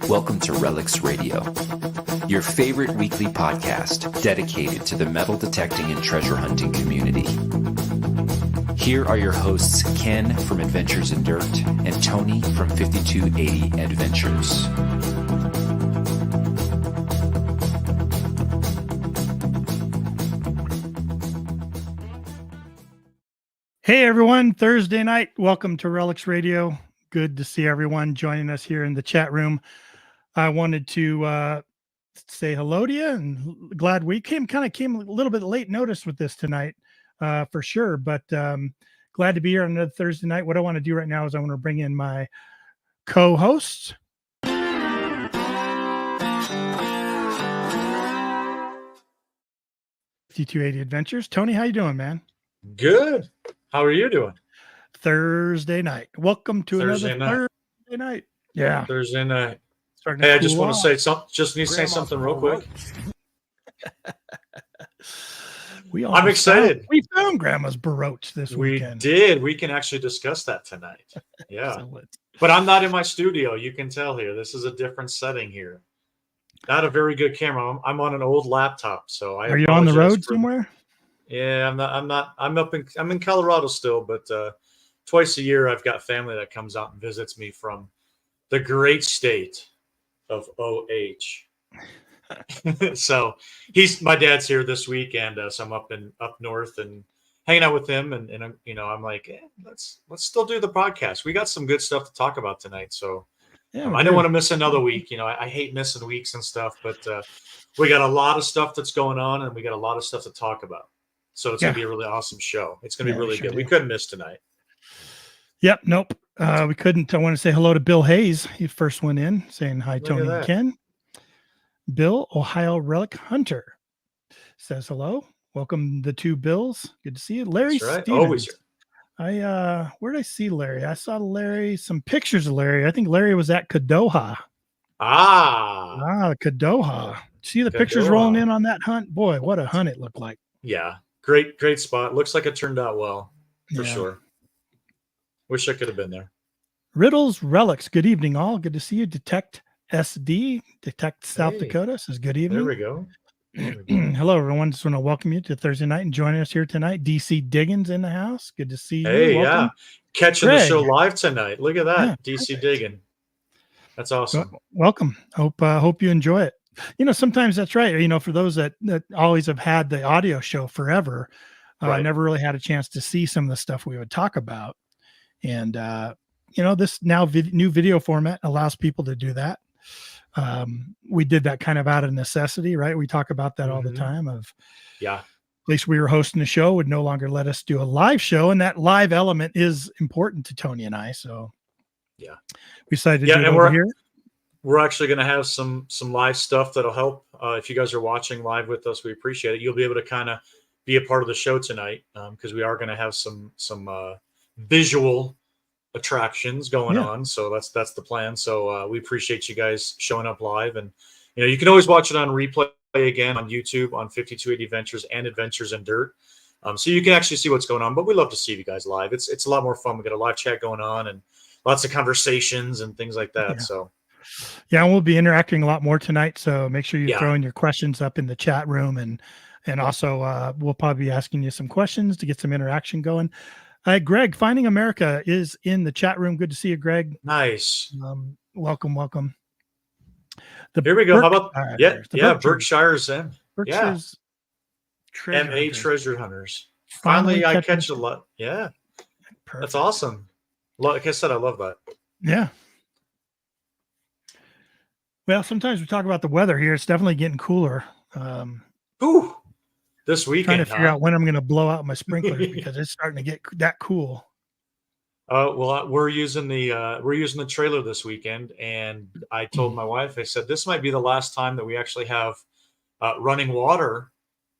Welcome to RELICS Radio, your favorite weekly podcast dedicated to the metal detecting and treasure hunting community. Here are your hosts, Ken from Adventures in Dirt and Tony from 5280 Adventures. Hey everyone, Thursday night. Welcome to RELICS Radio. Good to see everyone joining us here in the chat room. I wanted to say hello to you, and glad we came a little bit late notice with this tonight, for sure. But glad to be here on another Thursday night. What I want to do right now is I want to bring in my co-hosts. 5280 Adventures. Tony, how you doing, man? Good. How are you doing? Thursday night. Welcome to Thursday night. Yeah. Thursday night. Hey, I just want to say something. Just need to say something real quick. I'm excited. We found Grandma's baroche this weekend. We did. We can actually discuss that tonight. Yeah. But I'm not in my studio. You can tell here. This is a different setting here. Not a very good camera. I'm on an old laptop. So are you on the road somewhere? Yeah, I'm in Colorado still, but twice a year I've got family that comes out and visits me from the great state of OH. So my dad's here this week, and so I'm up north and hanging out with him, and I'm like, let's still do the podcast. We got some good stuff to talk about tonight, so yeah, I don't want to miss another week. I hate missing weeks and stuff, but we got a lot of stuff that's going on, and we got a lot of stuff to talk about. So it's going to be a really awesome show. It's going to be really good. We couldn't miss tonight. Yep. Nope. We couldn't. I want to say hello to Bill Hayes. He first went in saying hi, Tony and Ken. Bill, Ohio Relic Hunter, says hello. Welcome the two Bills. Good to see you. Larry Stevens. Always. Where did I see Larry? I saw some pictures of Larry. I think Larry was at Kadoha. Kadoha. See the pictures rolling in on that hunt? Boy, what a hunt it looked like. Yeah. Great spot. Looks like it turned out well, for sure. Wish I could have been there. Riddles Relics. Good evening, all. Good to see you. Detect SD, Detect South Dakota says good evening. There we go. Hello, everyone. Just want to welcome you to Thursday night and joining us here tonight. DC Diggins in the house. Good to see you. Hey, welcome. Catching the show live tonight. Look at that, DC Diggin. That's awesome. Welcome. Hope you enjoy it. Sometimes that's right. For those that always have had the audio show forever, I never really had a chance to see some of the stuff we would talk about. And, this now new video format allows people to do that. We did that kind of out of necessity, right? We talk about that all the time at least we were hosting the show would no longer let us do a live show. And that live element is important to Tony and I. So we decided to do it over here. We're actually going to have some live stuff that'll help. If you guys are watching live with us, we appreciate it. You'll be able to kind of be a part of the show tonight because we are going to have some visual attractions going on. So that's the plan. So we appreciate you guys showing up live, and you can always watch it on replay again on YouTube on 5280 Adventures and Adventures in Dirt. So you can actually see what's going on. But we love to see you guys live. It's a lot more fun. We got a live chat going on and lots of conversations and things like that. So. Yeah, and we'll be interacting a lot more tonight, so make sure you're throwing your questions up in the chat room, and also we'll probably be asking you some questions to get some interaction going. Greg, Finding America is in the chat room. Good to see you, Greg. Nice. Welcome. Here we go. How about Berkshire's in. Berkshire's MA Treasure Hunters. Finally I catch a lot. Yeah. Perfect. That's awesome. Like I said, I love that. Yeah. Well, sometimes we talk about the weather here. It's definitely getting cooler. This weekend, trying to figure out when I'm going to blow out my sprinklers because it's starting to get that cool. Well, we're using the trailer this weekend, and I told my wife, I said, this might be the last time that we actually have running water.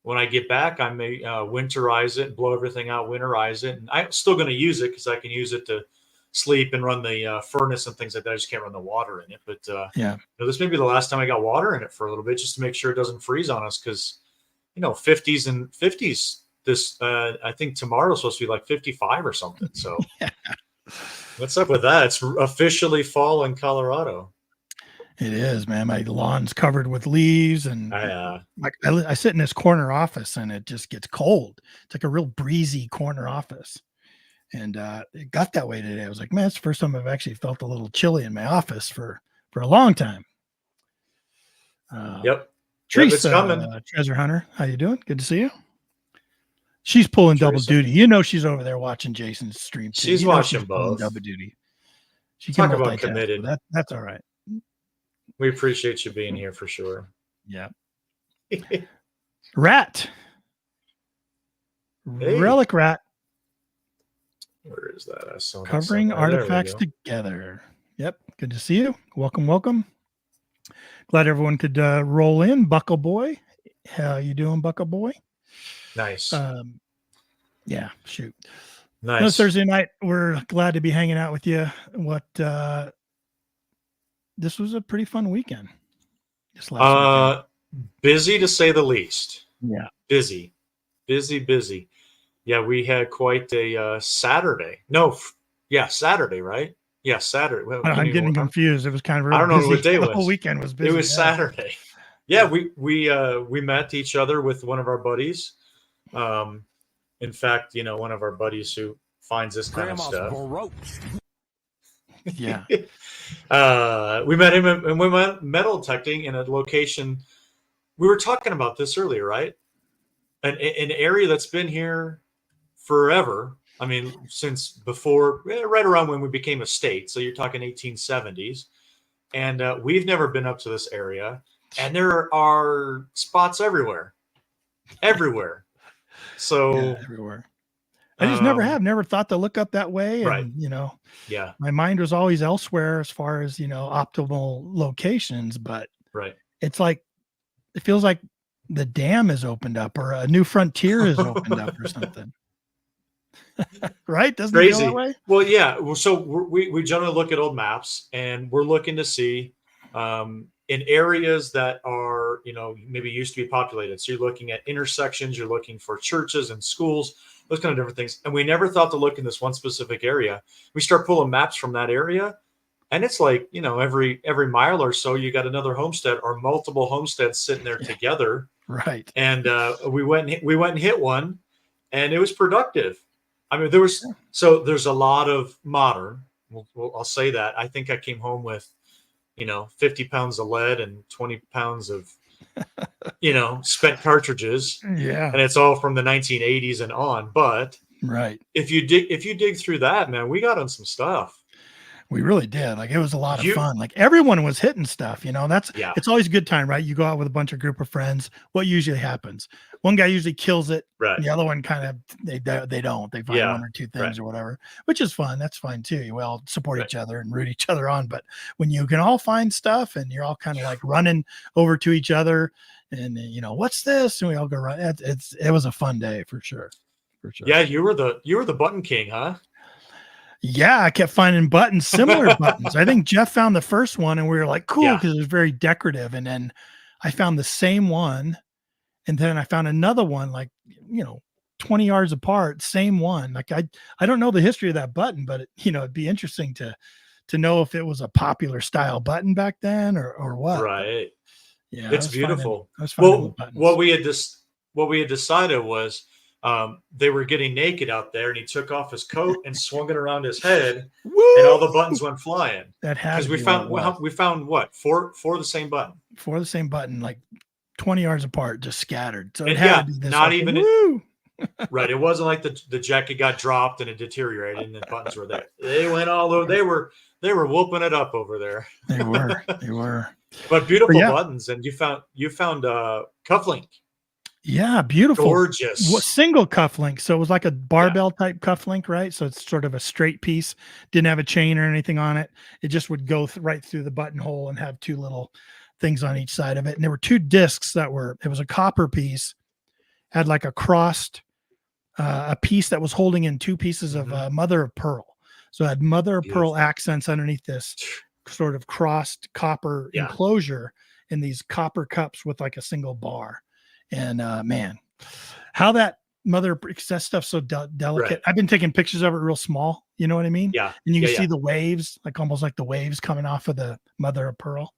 When I get back, I may winterize it, blow everything out, winterize it, and I'm still going to use it because I can use it to sleep and run the furnace and things like that. I just can't run the water in it. But this may be the last time I got water in it for a little bit, just to make sure it doesn't freeze on us. Because 50s this I think tomorrow's supposed to be like 55 or something. So What's up with that? It's officially fall in Colorado. It is, man. My lawn's covered with leaves, and like I sit in this corner office, and it just gets cold. It's like a real breezy corner office, and it got that way today. I was like, man, it's the first time I've actually felt a little chilly in my office for a long time. Yep. Teresa, it's coming. Treasure Hunter, how you doing? Good to see you. She's pulling double duty. You know, she's over there watching Jason's stream too. She's watching both. Double duty. She Talk can about committed. That's all right. We appreciate you being here for sure. Yeah. Rat. Hey. Relic Rat. Where is that? I saw Covering artifacts together. Yep. Good to see you. Welcome. Glad everyone could roll in. Buckle Boy. How you doing, Buckle Boy? Nice. Yeah, shoot. Nice. No, Thursday night. We're glad to be hanging out with you. This was a pretty fun weekend. This last weekend. Busy to say the least. Yeah. Busy. Yeah, we had quite a Saturday. Saturday, right? Yeah, Saturday. Well, I'm getting confused. It was kind of. I don't know what day it was. The whole weekend was busy. It was Saturday. Yeah, we met each other with one of our buddies. In fact, one of our buddies who finds this kind of stuff. Yeah. We met him and we went metal detecting in a location. We were talking about this earlier, right? An area that's been here forever. I mean, since before, right around when we became a state. So you're talking 1870s. And we've never been up to this area. And there are spots everywhere. So everywhere. I just never thought to look up that way. And, right. My mind was always elsewhere as far as, optimal locations, but it's like, it feels like the dam is opened up or a new frontier is opened up or something. Right? Doesn't it feel that way? Well, yeah. So we generally look at old maps and we're looking to see, in areas that are, maybe used to be populated. So you're looking at intersections, you're looking for churches and schools, those kind of different things. And we never thought to look in this one specific area. We start pulling maps from that area. And it's like, every mile or so, you got another homestead or multiple homesteads sitting there together. Right. And we went and hit one and it was productive. I mean, there's a lot of modern, I'll say that. I think I came home with, 50 pounds of lead and 20 pounds of, spent cartridges. Yeah. And it's all from the 1980s and on. But if you dig through that, man, we got on some stuff. We really did. Like, it was a lot of fun. Like, everyone was hitting stuff, it's always a good time, right? You go out with a bunch of group of friends. What usually happens? One guy usually kills it. Right. The other one kind of, they don't, they find one or two things or whatever, which is fun. That's fine too. We all support each other and root each other on. But when you can all find stuff and you're all kind of like running over to each other and what's this? And we all go run. It was a fun day for sure. Yeah. You were the button king, huh? Yeah, I kept finding similar buttons. I think Jeff found the first one and we were like, cool, because it was very decorative. And then I found the same one. And then I found another one, like, 20 yards apart, same one. Like, I don't know the history of that button, but it'd be interesting to know if it was a popular style button back then or what. Right. Yeah. It's beautiful. What we had decided was, they were getting naked out there and he took off his coat and swung it around his head. Woo! And all the buttons went flying. That has because we found what? Four the same button. For the same button, like 20 yards apart, just scattered. So it and had to be this not fucking, even woo! Right. It wasn't like the jacket got dropped and it deteriorated and the buttons were there. They went all over. They were whooping it up over there. They were. But beautiful buttons. And you found cufflink. Yeah, beautiful. Gorgeous. Single cufflink. So it was like a barbell type cufflink, right? So it's sort of a straight piece. Didn't have a chain or anything on it. It just would go right through the buttonhole and have two little things on each side of it. And there were two discs it was a copper piece, had like a crossed, a piece that was holding in two pieces of mother of pearl. So it had mother of pearl accents underneath this sort of crossed copper enclosure in these copper cups with like a single bar. And man, how that mother, because that stuff's so delicate. Right. I've been taking pictures of it real small, You know what I mean? Yeah. And you can Yeah. see the waves, like almost like the waves coming off of the mother of pearl.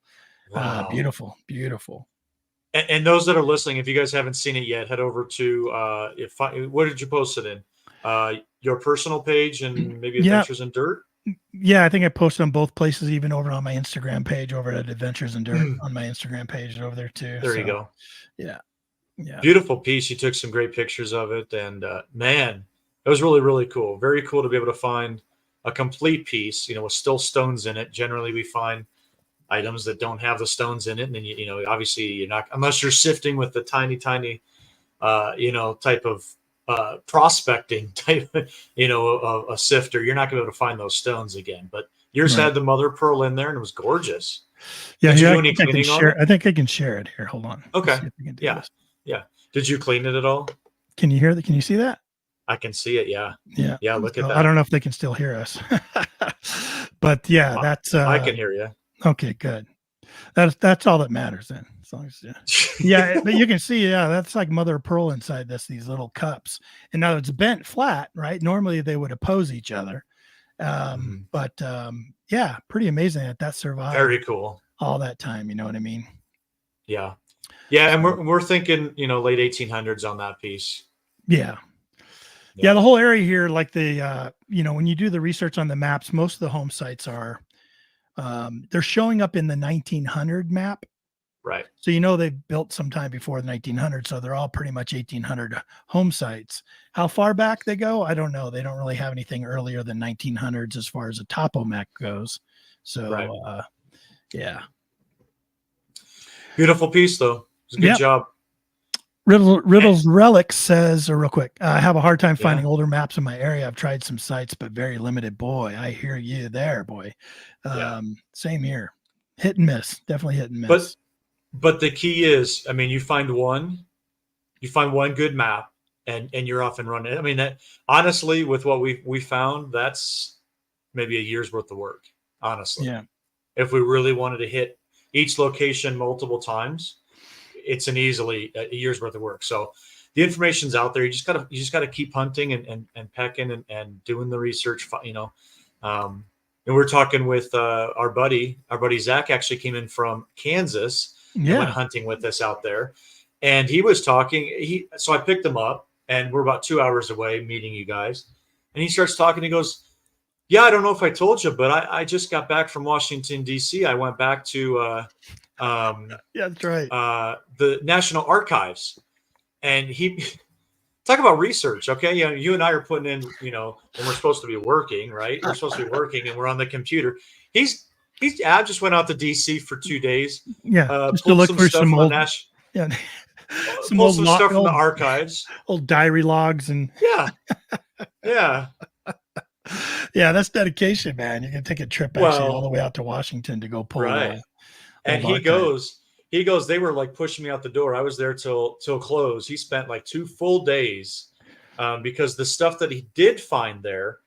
Wow. Beautiful, beautiful. And those that are listening, if you guys haven't seen it yet, head over to what did you post it in? Your personal page and maybe Yeah. Adventures in Dirt. Yeah, I think I posted on both places, even over on my Instagram page, over at Adventures in Dirt on my Instagram page over there too. There you go. Yeah. Yeah. Beautiful piece. You took some great pictures of it, and man, it was really, really cool. Very cool to be able to find a complete piece, with still stones in it. Generally, we find items that don't have the stones in it, and then obviously you're not, unless you're sifting with the tiny type of prospecting type, a sifter, you're not going to be able to find those stones again. But yours had the mother of pearl in there, and it was gorgeous. Yeah, Did you do I any think I can cleaning on share. it? I think I can share it here. Hold on. Okay. Let's see if we can do this. Yeah. Did you clean it at all? Can you hear that? Can you see that? I can see it. Yeah. Yeah. Yeah. Look at So that. I don't know if they can still hear us, but yeah, that's. I can hear you. Okay, good. That's all that matters then. As long as yeah, but you can see, that's like mother of pearl inside these little cups. And now it's bent flat, right? Normally they would oppose each other. But yeah, pretty amazing that survived. Very cool. All that time, you know what I mean? Yeah. Yeah, and we're thinking, late 1800s on that piece. Yeah. Yeah, the whole area here, like when you do the research on the maps, most of the home sites are they're showing up in the 1900 map. Right. So they built sometime before the 1900s, so they're all pretty much 1800 home sites. How far back they go, I don't know. They don't really have anything earlier than 1900s as far as a topo map goes. So, yeah. Beautiful piece, though. It's a good job. Riddles Relics says, real quick, I have a hard time finding older maps in my area. I've tried some sites, but very limited. Boy, I hear you there, boy. Same here. Hit and miss. Definitely hit and miss. But the key is, you find one good map and you're off and running. That honestly, with what we found, that's maybe a year's worth of work, honestly. Yeah. If we really wanted to hit each location multiple times, it's easily a year's worth of work. So the information's out there. You just gotta keep hunting and pecking and doing the research, and we're talking with our buddy Zach actually came in from Kansas. Yeah. Went hunting with us out there, and he was talking. So I picked him up, and we're about 2 hours away meeting you guys. And he starts talking. He goes, "Yeah, I don't know if I told you, but I just got back from Washington D.C. I went back to yeah, that's right. The National Archives, and he talk about research. Okay, you and I are putting in, and we're supposed to be working, right? We're supposed to be working, and we're on the computer. I just went out to DC for 2 days. Yeah, just to look for some old, some old stuff from the archives, old diary logs, and yeah. That's dedication, man. You can take a trip all the way out to Washington to go pull. Right. And he goes. They were like pushing me out the door. I was there till close. He spent like 2 full days because the stuff that he did find there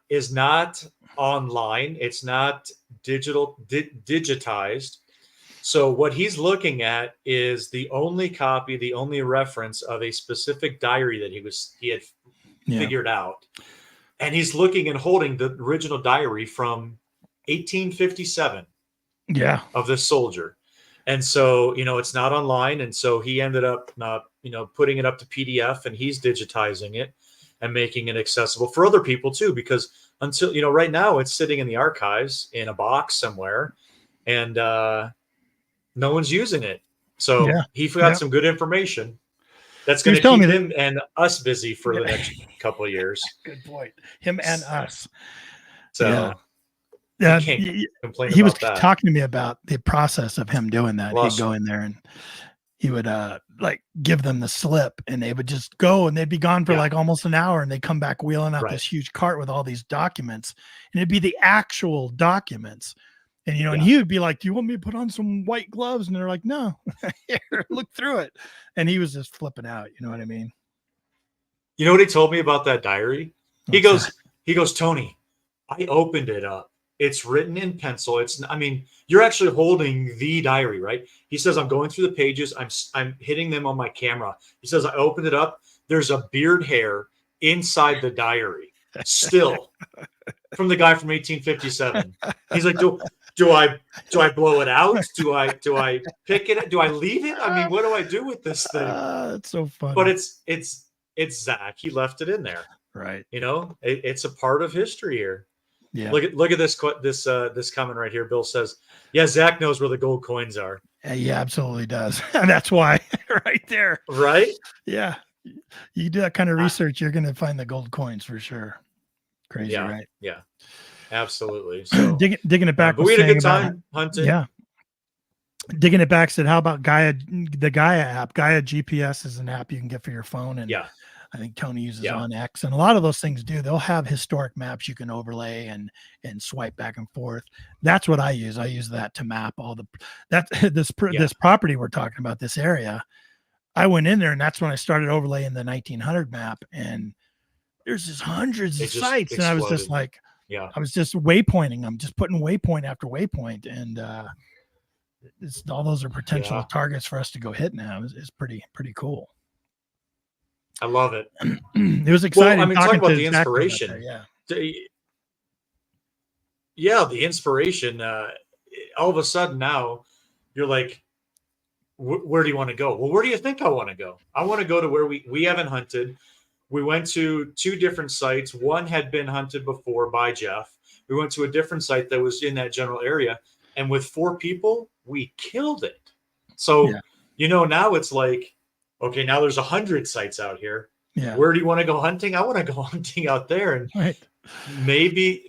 is not online. It's not digitized. So what he's looking at is the only reference of a specific diary that he had figured out. And he's looking and holding the original diary from 1857 of this soldier. And so, it's not online. And so he ended up, putting it up to PDF, and he's digitizing it and making it accessible for other people too, because until, right now it's sitting in the archives in a box somewhere, and no one's using it. So he got some good information that's going to keep him and us busy for the next couple of years. Good point. Him and us. So he was talking to me about the process of him doing that. Awesome. He'd go in there and he would give them the slip, and they would just go, and they'd be gone for like almost an hour, and they'd come back wheeling out this huge cart with all these documents, and it'd be the actual documents. And, and he would be like, "Do you want me to put on some white gloves?" And they're like, "No, here, look through it." And he was just flipping out. You know what I mean? You know what he told me about that diary? He goes, "Tony, I opened it up. It's written in pencil. You're actually holding the diary, right?" He says, "I'm going through the pages. I'm hitting them on my camera." He says, "I opened it up. There's a beard hair inside the diary." still from the guy from 1857. He's like, do I blow it out? Do I pick it? Do I leave it? I mean, what do I do with this thing? That's so funny. But it's Zach. He left it in there. Right. You know, it's a part of history here. Yeah. Look at this comment right here. Bill says, "Yeah, Zach knows where the gold coins are." He absolutely does. And that's why right there. Right? Yeah. You do that kind of research, you're going to find the gold coins for sure. Crazy, yeah, right? Yeah. Absolutely. So digging it back. But we had a good time hunting. Yeah. Digging it back, said, how about the Gaia app? Gaia GPS is an app you can get for your phone. And I think Tony uses on X, and a lot of those things they'll have historic maps you can overlay and swipe back and forth. That's what I use. I use that to map all this property we're talking about, this area. I went in there, and that's when I started overlaying the 1900 map, and there's just hundreds of sites. And I was just like, I was just waypointing. I'm just putting waypoint after waypoint, and all those are potential targets for us to go hit now. It's pretty cool. I love it. It was exciting. Well, I mean, talking about the inspiration. The inspiration. All of a sudden now, you're like, where do you want to go? Well, where do you think I want to go? I want to go to where we haven't hunted. We went to 2 different sites. One had been hunted before by Jeff. We went to a different site that was in that general area. And with 4 people, we killed it. So, now it's like, okay, now there's 100 sites out here. Yeah. Where do you want to go hunting? I want to go hunting out there. And maybe,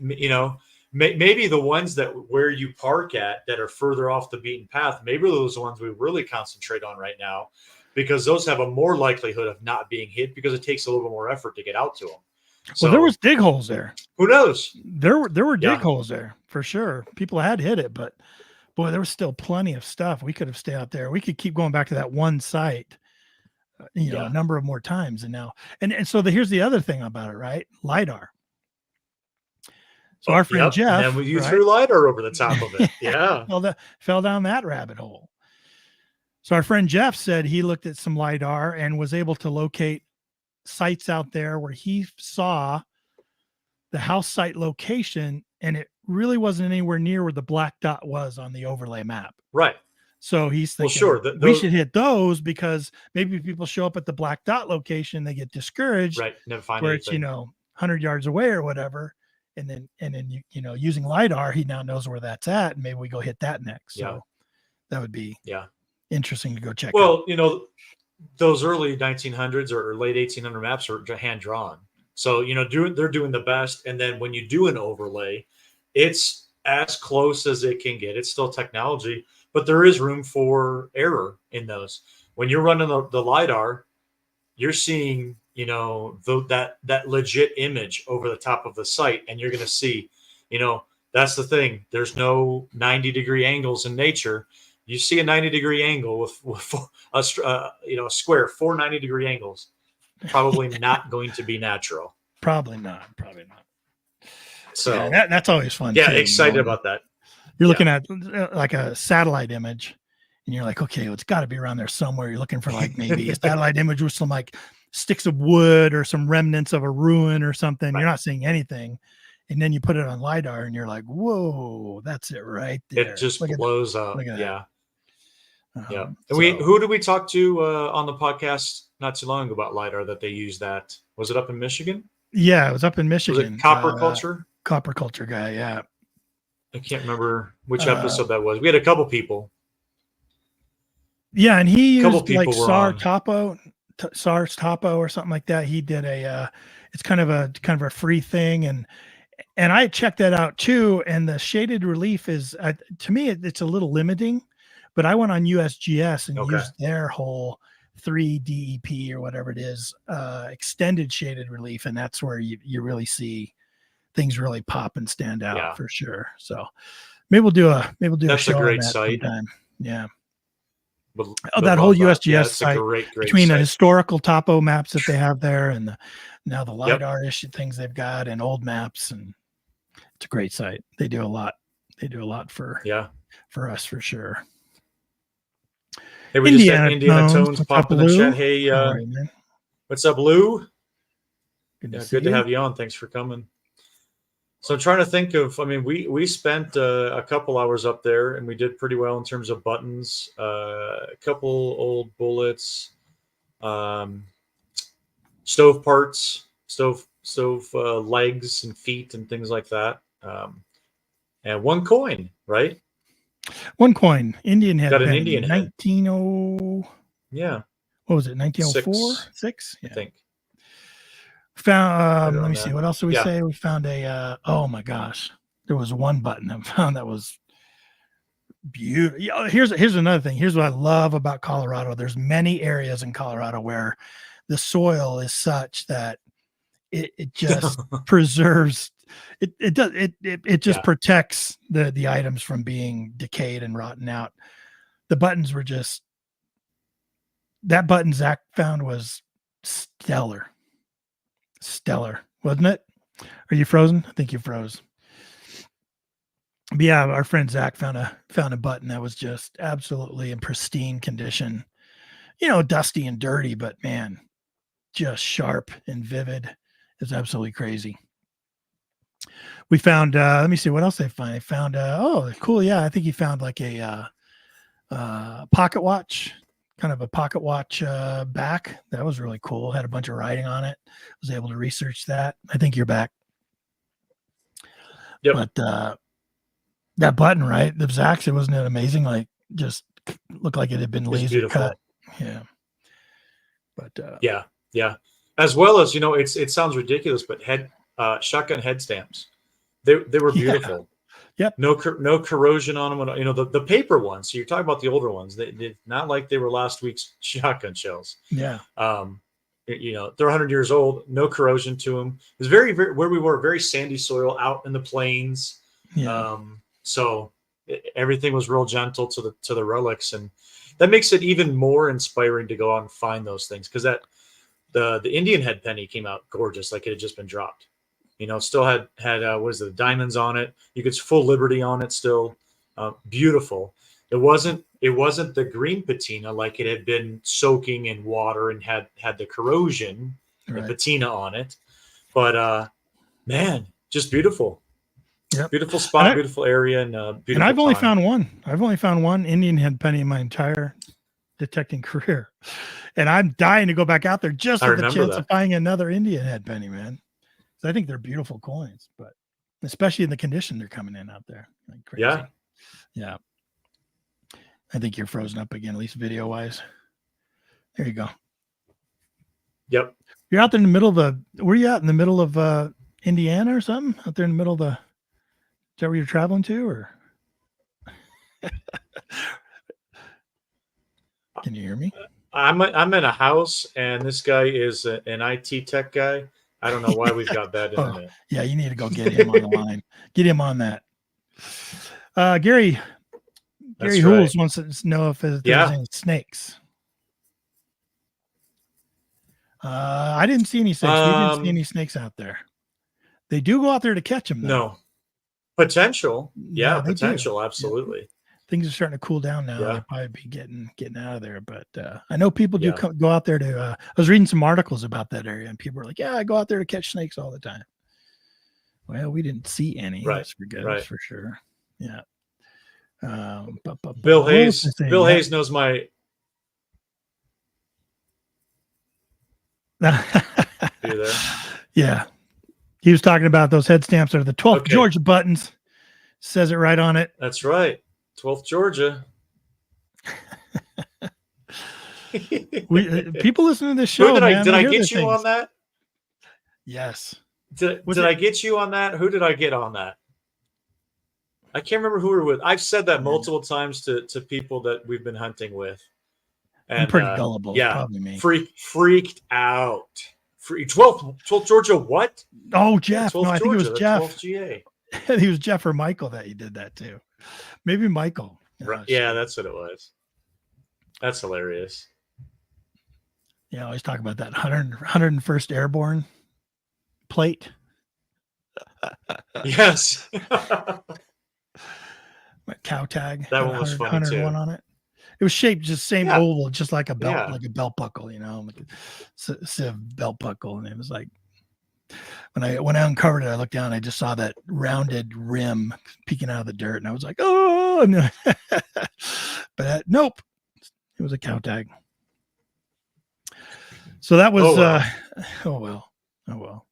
maybe the ones where you park at that are further off the beaten path, maybe those are the ones we really concentrate on right now, because those have a more likelihood of not being hit because it takes a little bit more effort to get out to them. So, well, there was dig holes there. Who knows? There were dig holes there for sure. People had hit it, but boy, there was still plenty of stuff. We could have stayed out there. We could keep going back to that one site, a number of more times. And now, and so here's the other thing about it, right? LiDAR. So our friend Jeff, and then you threw LiDAR over the top of it. Yeah. fell down that rabbit hole. So our friend Jeff said he looked at some LiDAR and was able to locate sites out there where he saw the house site location, and it really wasn't anywhere near where the black dot was on the overlay map. Right. So he's thinking, we should hit those, because maybe people show up at the black dot location, they get discouraged, right? Never find where anything. It's 100 yards away or whatever, and then using LiDAR, he now knows where that's at, and maybe we go hit that next. So that would be interesting to go check. Well, those early 1900s or late 1800 maps are hand drawn. So, they're doing the best. And then when you do an overlay, it's as close as it can get. It's still technology, but there is room for error in those. When you're running the LiDAR, you're seeing, that legit image over the top of the site. And you're going to see, that's the thing. There's no 90-degree angles in nature. You see a 90-degree angle with a square, 4 90-degree angles. Probably not going to be natural. Probably not. So that's always fun. Yeah, too, excited about that. You're looking at like a satellite image, and you're like, okay, well, it's got to be around there somewhere. You're looking for like maybe a satellite image with some like sticks of wood or some remnants of a ruin or something. Right. You're not seeing anything. And then you put it on LiDAR, and you're like, whoa, that's it right there. It just blows up. Yeah. Yeah. Who did we talk to on the podcast not too long ago about LiDAR that they use that? Was it up in Michigan? Yeah, it was up in Michigan. Was it Copper Culture? Copper Culture guy, yeah. I can't remember which episode that was. We had a couple people. Yeah, and he used like SARS Topo or something like that. He did it's kind of a free thing, and I checked that out too. And the shaded relief is to me it's a little limiting. But I went on USGS and used their whole 3DEP or whatever it is, extended shaded relief, and that's where you really see things really pop and stand out for sure. So maybe we'll do a that's show a great on that site. Sometime. Yeah. That whole USGS site, great between site. The historical topo maps that they have there and now the LiDAR issue things they've got and old maps, and it's a great site. They do a lot. They do a lot for us for sure. Hey, we just had Indiana Tones pop in the chat. Hey, what's up, Lou? Good to Yeah, see good to you. have you on. Thanks for coming. So I'm trying to think of, I mean, we spent a couple hours up there and we did pretty well in terms of buttons, a couple old bullets, stove parts, stove legs and feet and things like that. And one coin, right? One coin, Indian head Got an penny, Indian head. 1900. Yeah, What was it? 1904, Six, six? I Yeah. think. Found. Right Let me around see. that. What else did we Yeah. say? We found a. Oh my gosh, there was one button I found that was beautiful. Yeah, here's another thing. Here's what I love about Colorado. There's many areas in Colorado where the soil is such that it just preserves. It does it just Yeah. protects the items from being decayed and rotten out. The buttons were just, that button Zach found was stellar, wasn't it? Are you frozen? I think you froze. But yeah, our friend Zach found a button that was just absolutely in pristine condition. Dusty and dirty, but man, just sharp and vivid. It's absolutely crazy. We found, let me see what else they find. They found, oh, cool. Yeah, I think he found like a pocket watch, kind of a pocket watch back. That was really cool. Had a bunch of writing on it. Was able to research that. I think you're back. Yep. But that button, right? The Zach's, wasn't it amazing? Like, just looked like it had been laser cut. Yeah. But yeah. As well as, it sounds ridiculous, but shotgun head stamps. They were beautiful. Yep. No corrosion on them. The paper ones. So you're talking about the older ones. They not like they were last week's shotgun shells. Yeah. They're 100 years old. No corrosion to them. It was very, very, where we were, very sandy soil out in the plains. Yeah. So everything was real gentle to the relics, and that makes it even more inspiring to go out and find those things, because the Indian head penny came out gorgeous, like it had just been dropped. Still had what is it, diamonds on it. You could full liberty on it still. Beautiful. It wasn't the green patina, like it had been soaking in water and had the corrosion, right, the patina on it. But man, just beautiful. Yep. Beautiful spot, beautiful area, and beautiful. And I've only found one. I've only found one Indian head penny in my entire detecting career, and I'm dying to go back out there just for the chance of finding another Indian head penny, man. So I think they're beautiful coins, but especially in the condition they're coming in out there, like crazy. Yeah. I think you're frozen up again, at least video wise. There you go. Yep. You're out there in the middle of were you out in the middle of Indiana or something? Out there in the middle of is that where you're traveling to, or? Can you hear me? I'm in a house, and this guy is an IT tech guy. I don't know why we've got bad internet. Yeah, you need to go get him on the line. Get him on that. Gary Hools wants to know if there's any snakes. I didn't see any snakes. We didn't see any snakes out there. They do go out there to catch them, though. No. Potential. Yeah, potential. Do. Absolutely. Yeah. Things are starting to cool down now. They'll probably be getting out of there. But I know people do go out there to, I was reading some articles about that area, and people were like, yeah, I go out there to catch snakes all the time. Well, we didn't see any. Right. That's for good. Right. For sure. Yeah. Bill Hayes. Bill Hayes knows my. You there? Yeah. He was talking about those head stamps are the 12th Georgia buttons. Says it right on it. That's right. 12th Georgia. People listen to this show. Did I get you on that? Yes. Did I get you on that? Who did I get on that? I can't remember who we were with. I've said that multiple times to people that we've been hunting with. And, I'm pretty gullible. Yeah. Probably me. Freaked out. 12th Georgia what? Oh, Jeff. No, I think it was Jeff. 12th GA. He was Jeff or Michael that you did that too. Maybe Michael. Right. Yeah, that's what it was. That's hilarious. Yeah, I always talk about that 101st Airborne plate. Yes. My cow tag. That one was funny 101 too. On it. It was shaped just same oval, just like a belt, like a belt buckle, like a civ belt buckle, and it was like when I uncovered it, I looked down, I just saw that rounded rim peeking out of the dirt, and I was like, oh, but nope, it was a cow tag. So that was, oh well.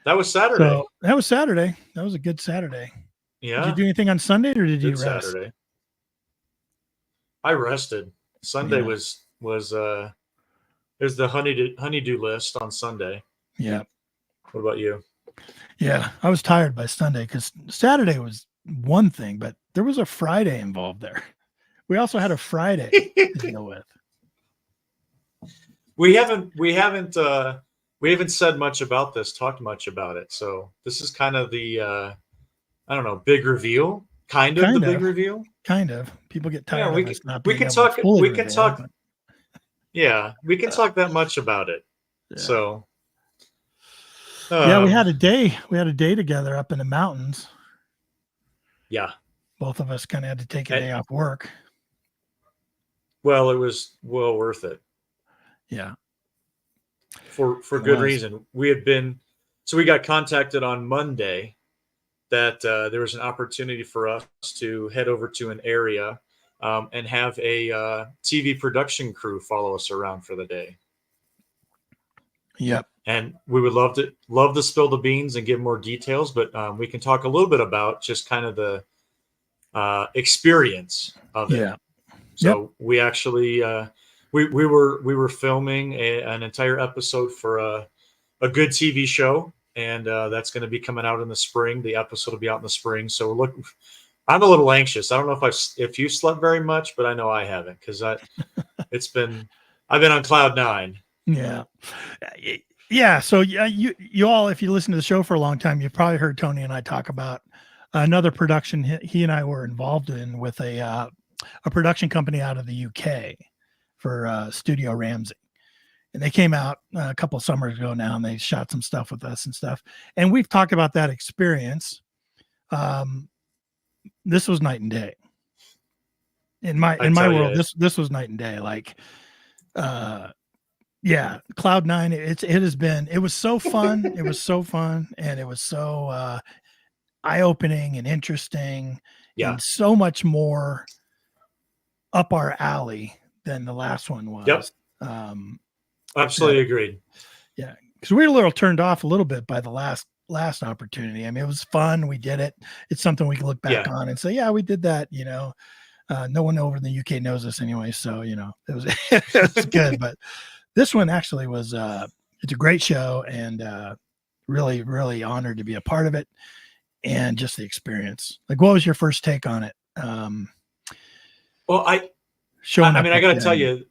That was Saturday. So that was Saturday. That was a good Saturday. Yeah. Did you do anything on Sunday, or did you Good rest? Saturday. I rested. Sunday was the honeydew list on Sunday. Yeah. What about you? Yeah, I was tired by Sunday because Saturday was one thing, but there was a Friday involved there. We also had a Friday to deal with. We haven't said much about this, talked much about it. So this is kind of the I don't know, big reveal. Kind of the big reveal. Kind of. People get tired of us not being we can able talk. to fully We can reveal, talk. but- Yeah, we can talk that much about it. Yeah. So yeah, we had a day. We had a day together up in the mountains. Yeah. Both of us kind of had to take a day off work. Well, it was well worth it. Yeah. For good reason. We got contacted on Monday that there was an opportunity for us to head over to an area and have a TV production crew follow us around for the day. Yep. And we would love to spill the beans and give more details, but we can talk a little bit about just kind of the experience of it. Yeah. So we actually we were filming an entire episode for a good TV show, and that's going to be coming out in the spring. The episode will be out in the spring. So I'm a little anxious. I don't know if you slept very much, but I know I haven't because I've been on cloud 9. Yeah. Yeah. So you all, if you listen to the show for a long time, you've probably heard Tony and I talk about another production he and I were involved in with a production company out of the UK for Studio Ramsey. And they came out a couple of summers ago now, and they shot some stuff with us and stuff. And we've talked about that experience. This was night and day. In my world, this was night and day. Like, yeah, Cloud 9. It was so fun. It was so fun, and it was so eye-opening and interesting, and so much more up our alley than the last one was. Yep. Absolutely agreed. Yeah, because we were a little turned off a little bit by the last opportunity. I mean, it was fun. We did it. It's something we can look back on and say, yeah, we did that. You know, no one over in the UK knows us anyway, so you know it was it was good. But this one actually was it's a great show, and really, really honored to be a part of it, and just the experience. Like, what was your first take on it? Well, I mean, I got to tell you,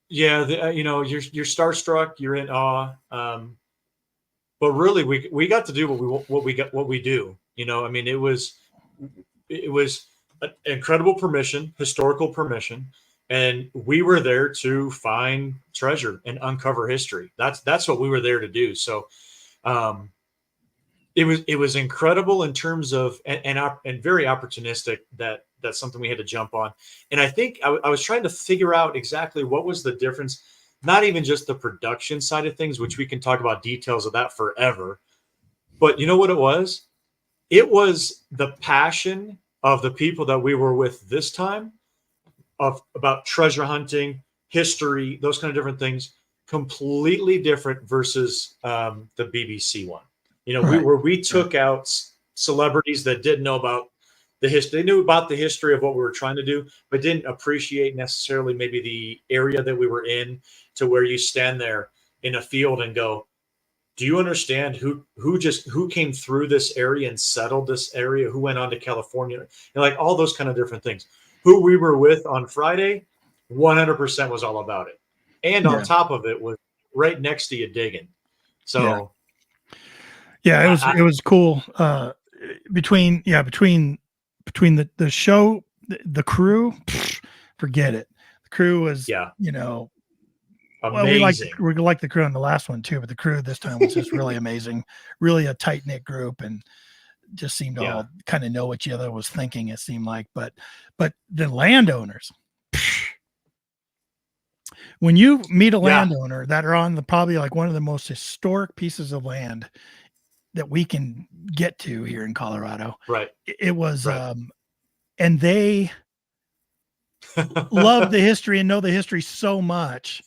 you know, you're starstruck, you're in awe, but really, we got to do what we do. You know, I mean, it was an incredible permission, historical permission, and we were there to find treasure and uncover history. That's what we were there to do. So, it was incredible in terms of and very opportunistic that that's something we had to jump on. And I think I was trying to figure out exactly what was the difference, not even just the production side of things, which we can talk about details of that forever. But you know what it was? It was the passion of the people that we were with this time about treasure hunting, history, those kind of different things, completely different versus the BBC one. You know, we took out celebrities that didn't know about the history. They knew about the history of what we were trying to do, but didn't appreciate necessarily maybe the area that we were in, to where you stand there in a field and go, do you understand who came through this area and settled this area, who went on to California, and like all those kind of different things. Who we were with on Friday, 100% was all about it. And on top of it was right next to you digging. So yeah, it was cool. Between the show, the crew, forget it. The crew was, you know, amazing. Well, we like the crew on the last one too, but the crew this time was just really amazing. Really a tight knit group, and just seemed to all kind of know what the other was thinking. It seemed like, but the landowners, When you meet a Yeah. landowner that are on probably like one of the most historic pieces of land that we can get to here in Colorado, Right. it was, Right. and they love the history and know the history so much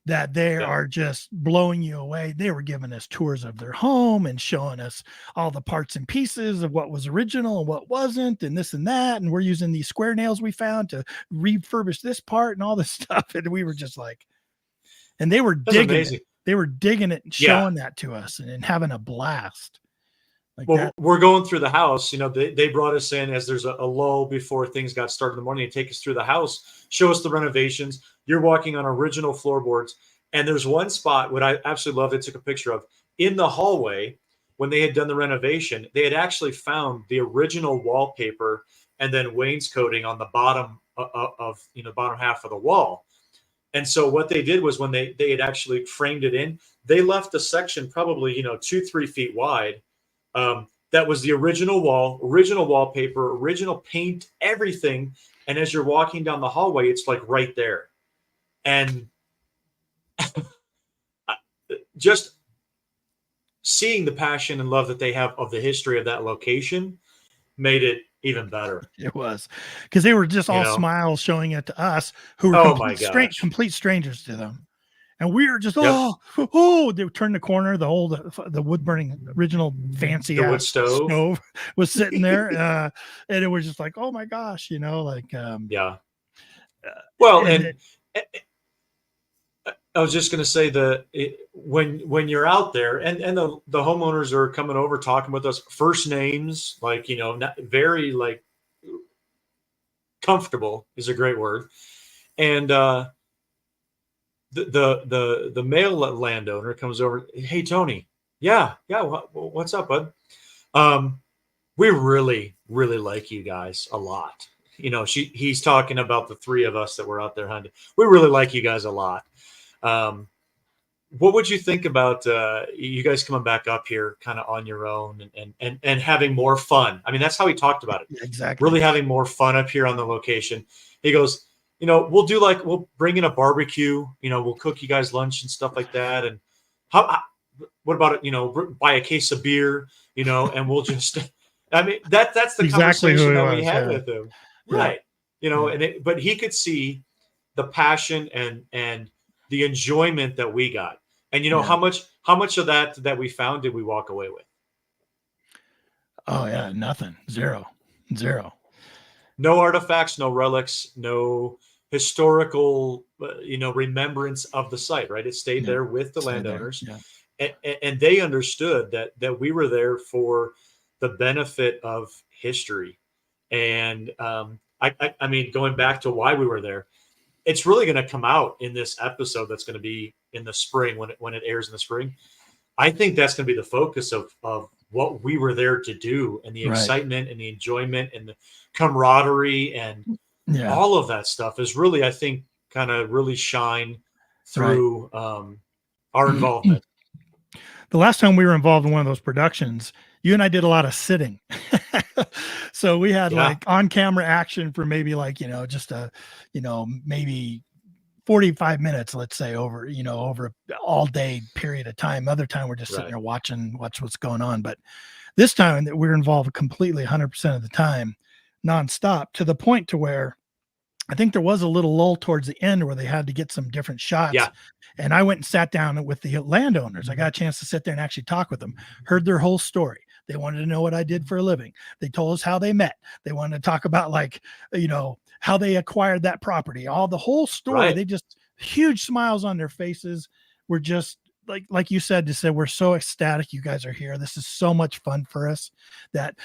that they Yeah. are just blowing you away. They were giving us tours of their home and showing us all the parts and pieces of what was original and what wasn't, and this and that. And we're using these square nails we found to refurbish this part and all this stuff. And we were just like, and they were That's digging amazing. it. They were digging it and Yeah. showing that to us and having a blast. Like Well, that. we're going through the house. You know, they brought us in as there's a lull before things got started in the morning. They take us through the house, show us the renovations. You're walking on original floorboards. And there's one spot, what I absolutely love, they took a picture of in the hallway when they had done the renovation. They had actually found the original wallpaper and then wainscoting on the bottom of bottom half of the wall. And so what they did was when they had actually framed it in, they left a section probably 2-3 feet wide. That was the original wall, original wallpaper, original paint, everything. And as you're walking down the hallway, it's like right there. And just seeing the passion and love that they have of the history of that location made it even better. It was because they were just all smiles showing it to us who were complete strangers to them. And we were just, they would turn the corner. The wood burning original fancy wood stove was sitting there. And it was just like, oh my gosh, Well, and I was just going to say when you're out there and the homeowners are coming over talking with us, first names, not very comfortable is a great word. And the male landowner comes over. Hey, Tony. Yeah. What's up, bud? We really, really like you guys a lot. He's talking about the three of us that were out there hunting. We really like you guys a lot. What would you think about you guys coming back up here kind of on your own and having more fun? I mean, that's how he talked about it. Yeah, exactly. Really having more fun up here on the location. He goes, we'll bring in a barbecue, we'll cook you guys lunch and stuff like that. And what about it? Buy a case of beer, and we'll just, I mean, that's the exactly conversation that we had with him. Yeah. Right. But he could see the passion and the enjoyment that we got. And how much of that we found did we walk away with? Oh yeah, nothing. Zero. No artifacts, no relics, no historical remembrance of the site, right? It stayed there with the landowners. And they understood that we were there for the benefit of history. And I mean, going back to why we were there, it's really going to come out in this episode that's going to be in the spring when it airs in the spring. I think that's going to be the focus of what we were there to do, and the excitement and the enjoyment and the camaraderie and all of that stuff is really, I think, kind of really shine through our involvement. The last time we were involved in one of those productions, you and I did a lot of sitting. So we had like on camera action for maybe just maybe 45 minutes, let's say, over all day period of time. Other time we're just sitting there watch what's going on. But this time that we're involved completely 100% of the time, nonstop, to the point to where I think there was a little lull towards the end where they had to get some different shots. Yeah. And I went and sat down with the landowners. I got a chance to sit there and actually talk with them, heard their whole story. They wanted to know what I did for a living. They told us how they met. They wanted to talk about how they acquired that property, all the whole story. Right. They just huge smiles on their faces. We're just like you said, to say, we're so ecstatic you guys are here. This is so much fun for us that,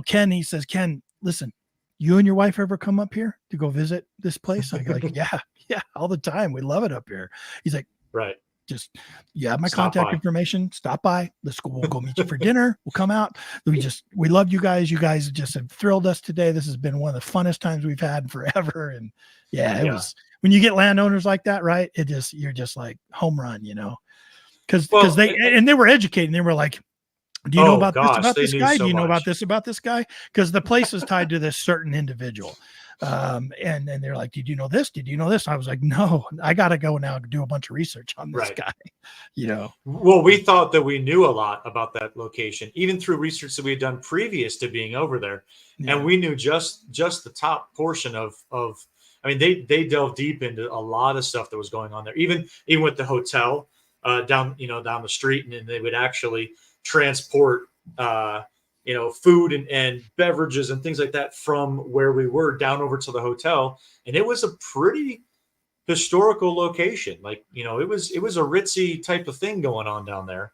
Ken, he says, Ken, listen, you and your wife ever come up here to go visit this place? I go like, yeah, all the time. We love it up here. He's like, right. Just, you have my contact information. Stop by. We'll go meet you for dinner. We'll come out. We love you guys. You guys just have thrilled us today. This has been one of the funnest times we've had in forever. And it was, when you get landowners like that, right? You're just like home run, because they were educating. They were like, Do you know Oh about this, gosh, about they this knew guy? Do so you know about much. this, about this guy? Because the place is tied to this certain individual. And they're like, did you know this? Did you know this? I was like, no, I got to go now and do a bunch of research on this Right. guy, you know? Well, we thought that we knew a lot about that location, even through research that we had done previous to being over there. Yeah. And we knew just the top portion of, I mean, they delved deep into a lot of stuff that was going on there, even with the hotel down the street. And then they would actually transport, food and beverages and things like that from where we were down over to the hotel. And it was a pretty historical location. Like, it was a ritzy type of thing going on down there.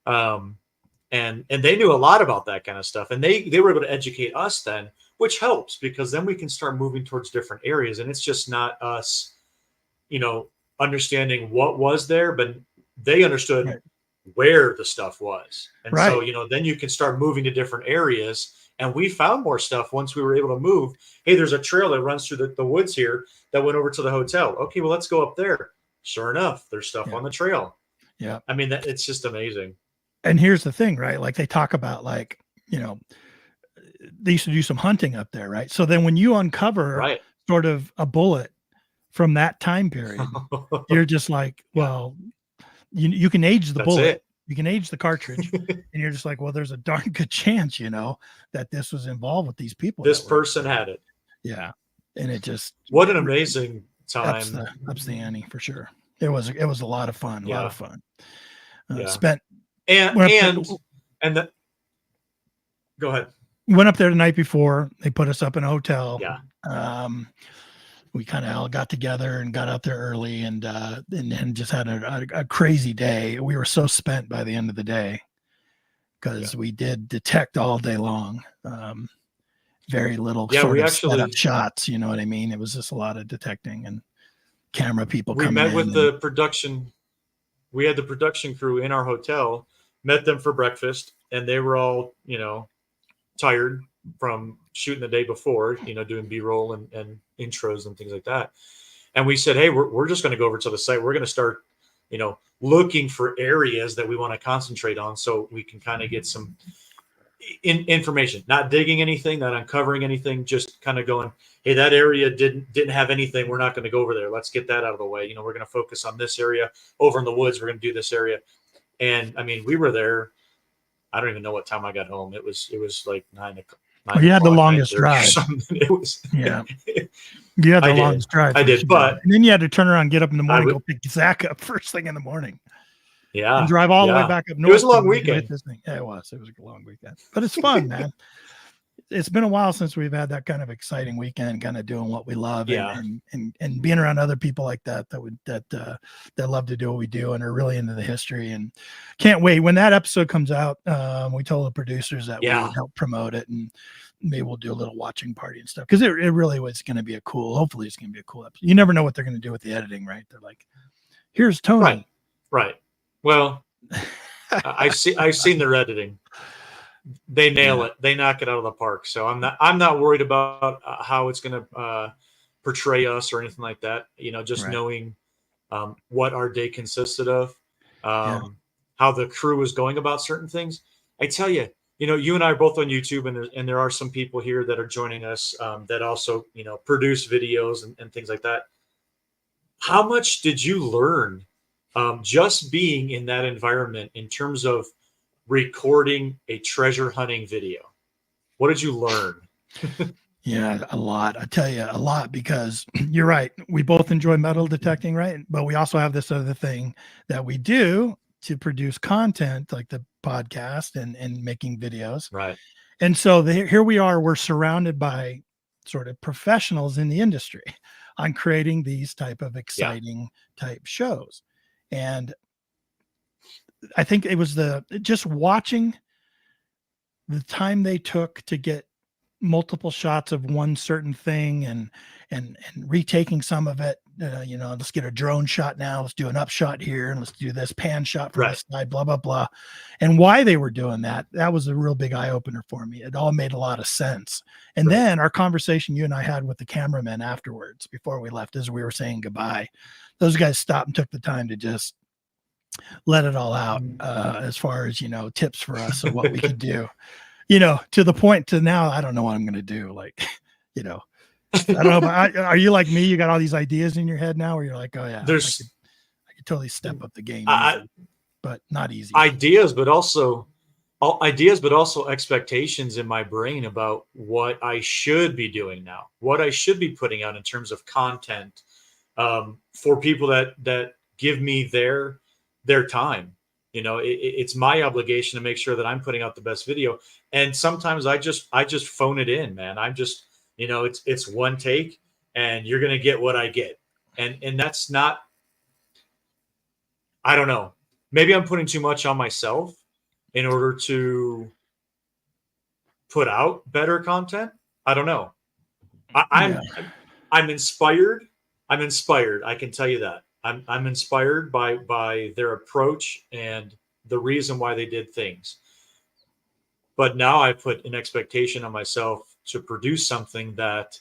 And they knew a lot about that kind of stuff. And they were able to educate us then, which helps because then we can start moving towards different areas. And it's just not us, understanding what was there, but they understood Right. where the stuff was. And Right. so, then you can start moving to different areas. And we found more stuff once we were able to move. Hey, there's a trail that runs through the woods here that went over to the hotel. Okay, well, let's go up there. Sure enough, there's stuff on the trail. Yeah. I mean, it's just amazing. And here's the thing, right? Like they talk about they used to do some hunting up there, right? So then when you uncover sort of a bullet from that time period, you're just like, well, you can age the bullet. You can age the cartridge, and you're just like, well, there's a darn good chance, that this was involved with these people. This person had it. Yeah. And it just, what an amazing time. Ups the ante for sure. It was a lot of fun, a lot of fun. Spent, go ahead. Went up there the night before. They put us up in a hotel. Yeah. We kind of all got together and got out there early and just had a crazy day. We were so spent by the end of the day because we did detect all day long. Very little set up shots. You know what I mean? It was just a lot of detecting and camera people. We met with the production. We had the production crew in our hotel, met them for breakfast, and they were all, tired from shooting the day before, doing B-roll and intros and things like that. And we said, hey, we're just going to go over to the site. We're going to start, looking for areas that we want to concentrate on so we can kind of get some information, not digging anything, not uncovering anything, just kind of going, hey, that area didn't have anything. We're not going to go over there. Let's get that out of the way. We're going to focus on this area over in the woods. We're going to do this area. And I mean, we were there. I don't even know what time I got home. It was like 9 o'clock. Well, you had the longest drive. It was, yeah. You had the longest drive. I did, but and then you had to turn around, get up in the morning, go pick Zach up first thing in the morning. Yeah. And drive all the way back up north. It was a long weekend. Yeah, it was a long weekend, but it's fun, man. It's been a while since we've had that kind of exciting weekend, kind of doing what we love and being around other people like that love to do what we do and are really into the history and can't wait. When that episode comes out, we told the producers that we would help promote it and maybe we'll do a little watching party and stuff. Cause it really was going to be hopefully it's going to be a cool episode. You never know what they're going to do with the editing, right? They're like, here's Tony. Right. Well, I've seen their editing. They nail it. They knock it out of the park. So I'm not worried about how it's going to portray us or anything like that. Just knowing what our day consisted of, how the crew was going about certain things. I tell you, you and I are both on YouTube, and there are some people here that are joining us that also produce videos and things like that. How much did you learn just being in that environment in terms of recording a treasure hunting video? What did you learn? Yeah, a lot. I tell you, a lot, because you're right. We both enjoy metal detecting, right? But we also have this other thing that we do to produce content like the podcast and making videos. Right. And so here we are, we're surrounded by sort of professionals in the industry on creating these type of exciting type shows. And I think it was just watching the time they took to get multiple shots of one certain thing and retaking some of it. Let's get a drone shot now. Let's do an upshot here, and let's do this pan shot from this side, blah, blah, blah. And why they were doing that was a real big eye opener for me. It all made a lot of sense. And then our conversation you and I had with the cameraman afterwards, before we left, as we were saying goodbye, those guys stopped and took the time to just let it all out as far as, tips for us of what we could do, to the point to now, I don't know what I'm going to do. Like, I don't know. Are you like me? You got all these ideas in your head now where you're like, oh yeah, I could totally step up the game, but not easy. Ideas, but also expectations in my brain about what I should be doing now, what I should be putting out in terms of content for people that give me their time. It's my obligation to make sure that I'm putting out the best video. And sometimes I just phone it in, man. I'm just, it's one take and you're going to get what I get. And that's not, I don't know. Maybe I'm putting too much on myself in order to put out better content. I don't know. I'm inspired. I'm inspired. I can tell you that. I'm inspired by their approach and the reason why they did things. But now I put an expectation on myself to produce something that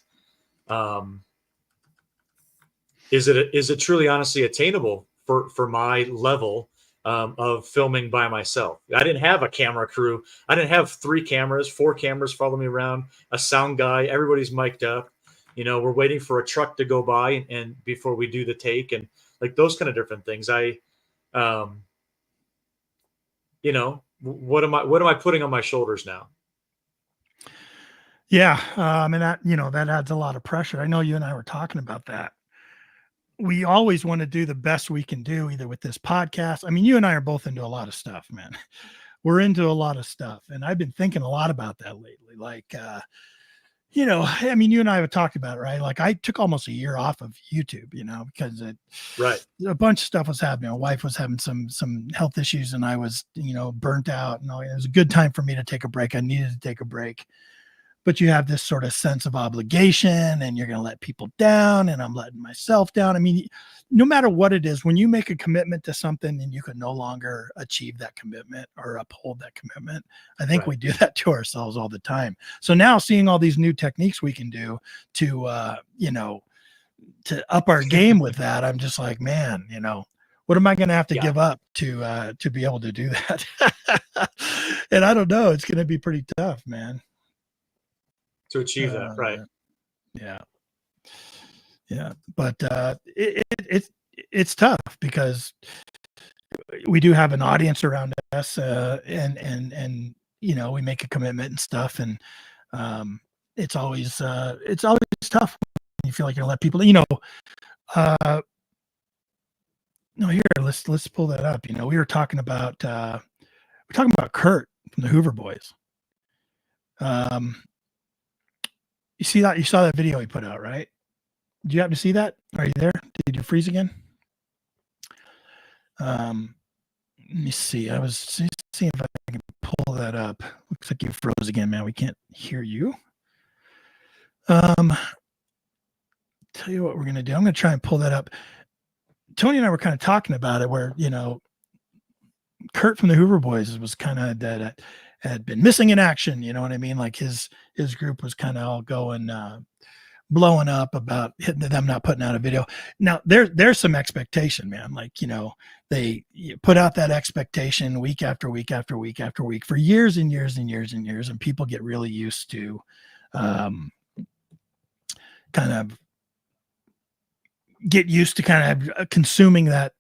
is it truly honestly attainable for my level of filming by myself. I didn't have a camera crew. I didn't have 4 cameras follow me around, a sound guy, everybody's mic'd up. We're waiting for a truck to go by and before we do the take and like those kind of different things. What am I putting on my shoulders now? Yeah. And that, that adds a lot of pressure. I know you and I were talking about that. We always want to do the best we can do, either with this podcast. I mean, you and I are both into a lot of stuff, man. We're into a lot of stuff. And I've been thinking a lot about that lately. Like, you and I have talked about it, right? Like I took almost a year off of YouTube, because a bunch of stuff was happening. My wife was having some health issues and I was, burnt out and all. It was a good time for me to take a break. I needed to take a break. But you have this sort of sense of obligation and you're going to let people down and I'm letting myself down. I mean, no matter what it is, when you make a commitment to something and you can no longer achieve that commitment or uphold that commitment, I think we do that to ourselves all the time. So now seeing all these new techniques we can do to, to up our game with that, I'm just like, man, what am I going to have to give up to be able to do that? And I don't know, it's going to be pretty tough, man. To achieve that, right? Yeah. But it's tough because we do have an audience around us, and we make a commitment and stuff, and it's always tough when you feel like you're gonna let people. No, here let's pull that up. We were talking about Kurt from the Hoover Boys. You saw that video he put out, right? Did you happen to see that? Are you there? Did you freeze again? Let me see. I was seeing if I can pull that up. Looks like you froze again, man. We can't hear you. Tell you what we're going to do. I'm going to try and pull that up. Tony and I were kind of talking about it where, Kurt from the Hoover Boys was kind of that had been missing in action. You know what I mean? Like his group was kind of all going, blowing up about them not putting out a video. Now there's some expectation, man. Like, they put out that expectation week after week after week after week for years and years and years and years. And people get really used to, kind of consuming that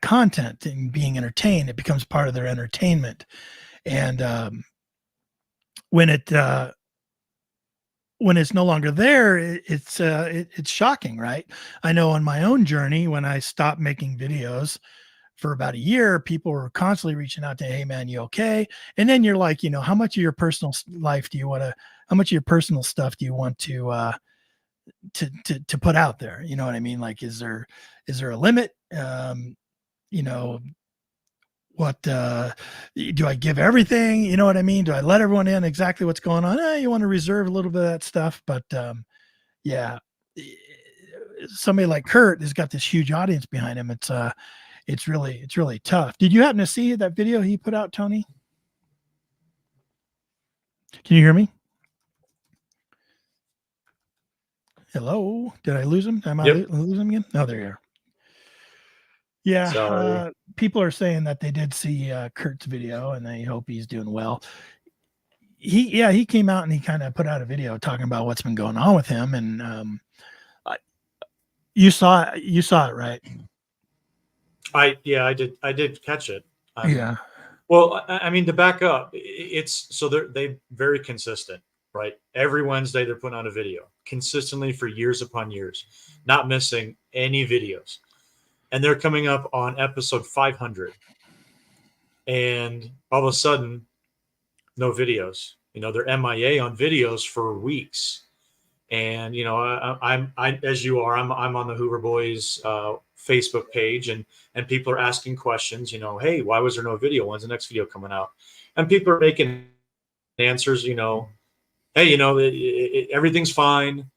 content and being entertained. It becomes part of their entertainment. And when it's no longer there, it's shocking, right? I know on my own journey, when I stopped making videos for about a year, people were constantly reaching out to, hey man, you okay? And then you're like, how much of your personal life how much of your personal stuff do you want to put out there? You know what I mean? Like, is there a limit? What do I give everything? You know what I mean? Do I let everyone in exactly what's going on? You want to reserve a little bit of that stuff, but somebody like Kurt has got this huge audience behind him. It's really tough. Did you happen to see that video he put out, Tony? Can you hear me? Hello? Did I lose him? Am I losing him again? Oh, there you are. Yeah. So People are saying that they did see Kurt's video and they hope he's doing well. He came out and he kind of put out a video talking about what's been going on with him. And you saw it, right? I did catch it. Yeah. Well, I mean, to back up, it's so they very consistent, right? Every Wednesday they're putting out a video consistently for years upon years, not missing any videos. And they're coming up on episode 500. And all of a sudden, no videos. They're MIA on videos for weeks. And I'm as you are. I'm on the Hoover Boys Facebook page, and people are asking questions. Hey, why was there no video? When's the next video coming out? And people are making answers. Hey, everything's fine.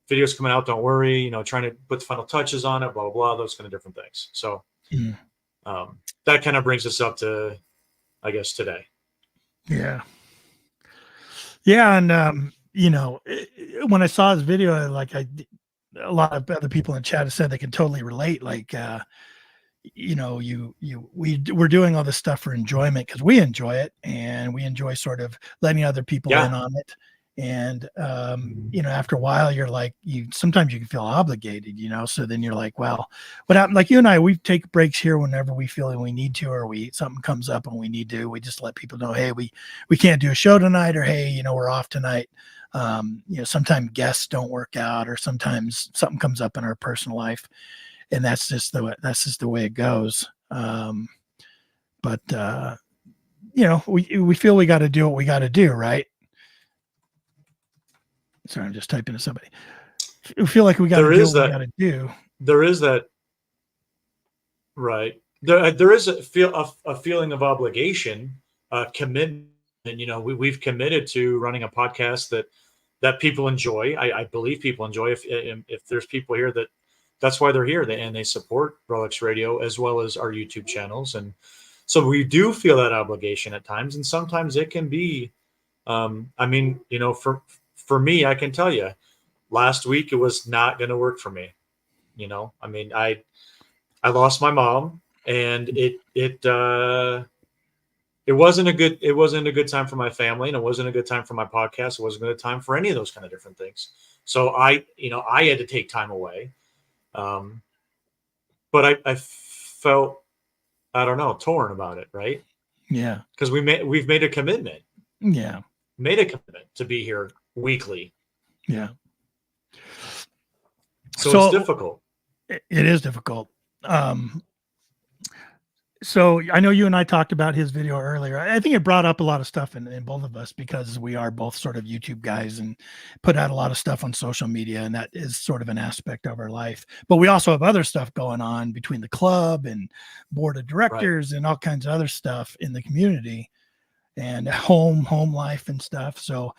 Video's coming out. Don't worry. Trying to put the final touches on it. Blah blah blah. Those kind of different things. So that kind of brings us up to, I guess, today. Yeah. Yeah, and when I saw his video, a lot of other people in chat have said they can totally relate. Like, we're doing all this stuff for enjoyment because we enjoy it, and we enjoy sort of letting other people in on it. And after a while, you're like, sometimes you can feel obligated, So then you're like, well, what happened? Like you and I, we take breaks here whenever we feel we need to, or something comes up and we need to. We just let people know, hey, we can't do a show tonight, or hey, we're off tonight. Sometimes guests don't work out, or sometimes something comes up in our personal life, and that's just the way it goes. But we feel we got to do what we got to do, right? Sorry, I'm just typing to somebody. We feel like we got to do what we got to do. There is that, right? There is a feeling of obligation, commitment. We've committed to running a podcast that people enjoy. I believe people enjoy. If there's people here that's why they're here, and they support RELICS Radio as well as our YouTube channels, and so we do feel that obligation at times, and sometimes it can be. For me, I can tell you, last week it was not going to work for me. I lost my mom, and it wasn't a good time for my family, and it wasn't a good time for my podcast. It wasn't a good time for any of those kind of different things. So I had to take time away. But I felt, I don't know, torn about it, right? Yeah. Because we've made a commitment. Yeah. Made a commitment to be here weekly. Yeah. So it's difficult. It is difficult. So I know you and I talked about his video earlier. I think it brought up a lot of stuff in both of us, because we are both sort of YouTube guys and put out a lot of stuff on social media, and that is sort of an aspect of our life. But we also have other stuff going on between the club and board of directors, right, and all kinds of other stuff in the community, and home life and stuff. So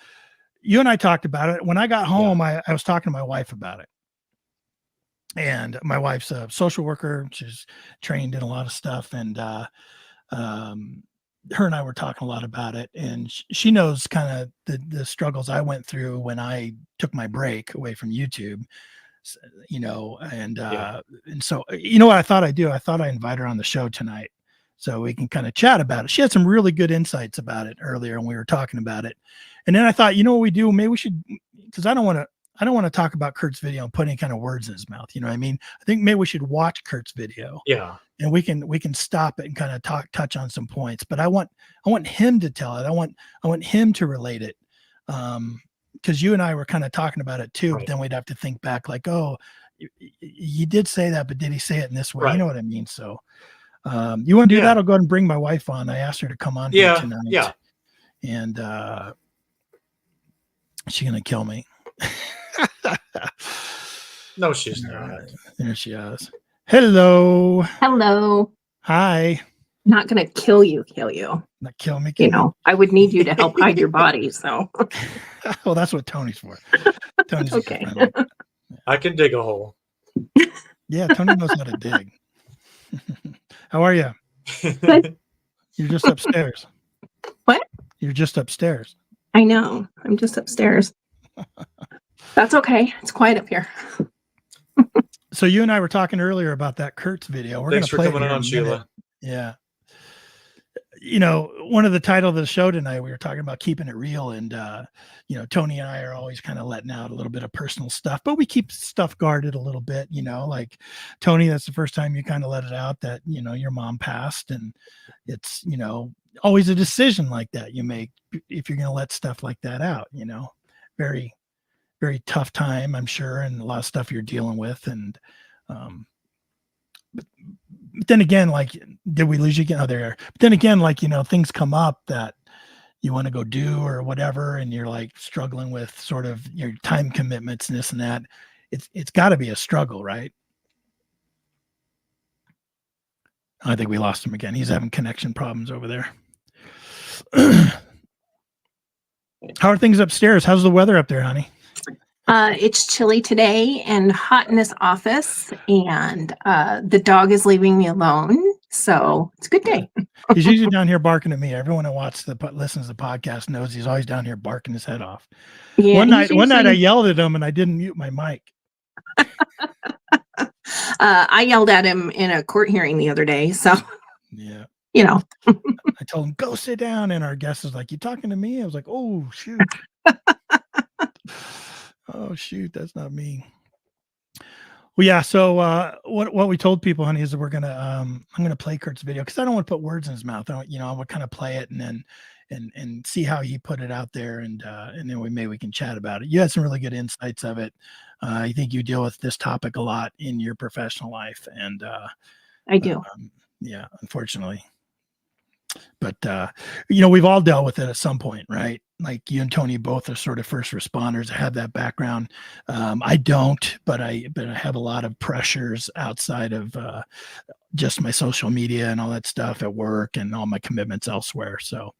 you and I talked about it. When I got home, I was talking to my wife about it. And my wife's a social worker. She's trained in a lot of stuff. And her and I were talking a lot about it. And she knows kind of the struggles I went through when I took my break away from YouTube, and so, what I thought I'd do? I thought I'd invite her on the show tonight so we can kind of chat about it. She had some really good insights about it earlier when we were talking about it. And then I thought, what we do? Maybe we should, because I don't want to talk about Kurt's video and put any kind of words in his mouth. You know what I mean? I think maybe we should watch Kurt's video. Yeah. And we can stop it and kind of touch on some points. But I want him to tell it. I want him to relate it. Because you and I were kind of talking about it too, right. But then we'd have to think back like, oh, he did say that, but did he say it in this way? Right. You know what I mean? So you want to do that? I'll go ahead and bring my wife on. I asked her to come on here tonight. Yeah. And she's going to kill me. No, she's not. There she is. Hello. Hi. Not gonna kill you. Not kill me. I would need you to help hide your body. So. Well, that's what Tony's for. Tony's okay. I can dig a hole. Yeah, Tony knows how to dig. How are you? Good. You're just upstairs. What? You're just upstairs. I know. I'm just upstairs. That's okay. It's quiet up here. So you and I were talking earlier about that Kurt's video. We're going Thanks to for play it coming here in on, a Sheila. minute. Yeah. You know, one of the title of the show tonight, we were talking about keeping it real, and you know, Tony and I are always kind of letting out a little bit of personal stuff, but we keep stuff guarded a little bit. You know, like Tony, that's the first time you kind of let it out that, you know, your mom passed, and it's, you know, always a decision like that you make if you're going to let stuff like that out. You know, very, very tough time, I'm sure, and a lot of stuff you're dealing with, and but then again, like, did we lose you again? Oh, there. But then again, like, you know, things come up that you want to go do or whatever, and you're like struggling with sort of your time commitments and this and that. It's got to be a struggle, right? I think we lost him again. He's having connection problems over there. How are things upstairs? How's the weather up there, honey? It's chilly today and hot in this office, and the dog is leaving me alone, so it's a good day. He's usually down here barking at me. Everyone who listens to the podcast knows he's always down here barking his head off. Yeah, One night I usually- yelled at him and I didn't mute my mic. I yelled at him in a court hearing the other day, so Yeah. you know. I told him, go sit down. And our guest was like, you talking to me? I was like, oh, shoot. Oh, shoot. That's not me. Well, yeah. So what we told people, honey, is that we're going to, I'm going to play Kurt's video because I don't want to put words in his mouth. I would kind of play it and then, and see how he put it out there. And then we can chat about it. You had some really good insights of it. I think you deal with this topic a lot in your professional life. And I do. Yeah, unfortunately. But you know, we've all dealt with it at some point, right? Like you and Tony both are sort of first responders. I have that background. I don't, but I have a lot of pressures outside of just my social media and all that stuff at work and all my commitments elsewhere. So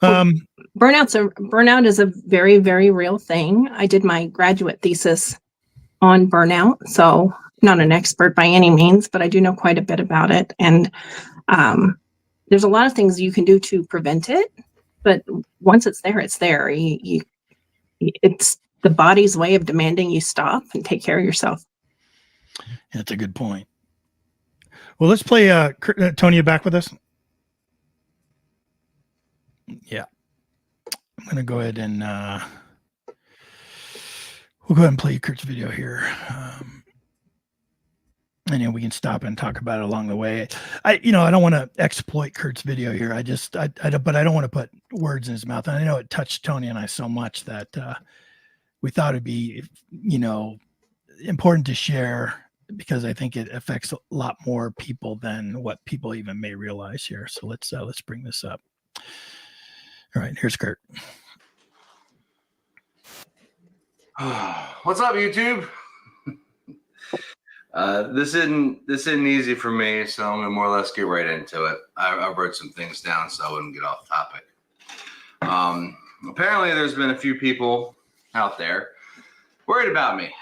Burnout is a very, very real thing. I did my graduate thesis on burnout, so I'm not an expert by any means, but I do know quite a bit about it. And there's a lot of things you can do to prevent it, but once it's there, it's there. It's the body's way of demanding you stop and take care of yourself. That's a good point. Well, let's play Tony, you back with us? Yeah. I'm going to go ahead and we'll go ahead and play Kurt's video here. And then we can stop and talk about it along the way. I don't want to exploit Kurt's video here. But I don't want to put words in his mouth. And I know it touched Tony and I so much that we thought it'd be, important to share because I think it affects a lot more people than what people even may realize here. So let's bring this up. All right, here's Kurt. What's up, YouTube? This isn't easy for me, so I'm gonna more or less get right into it. I wrote some things down so I wouldn't get off topic. Apparently, there's been a few people out there worried about me.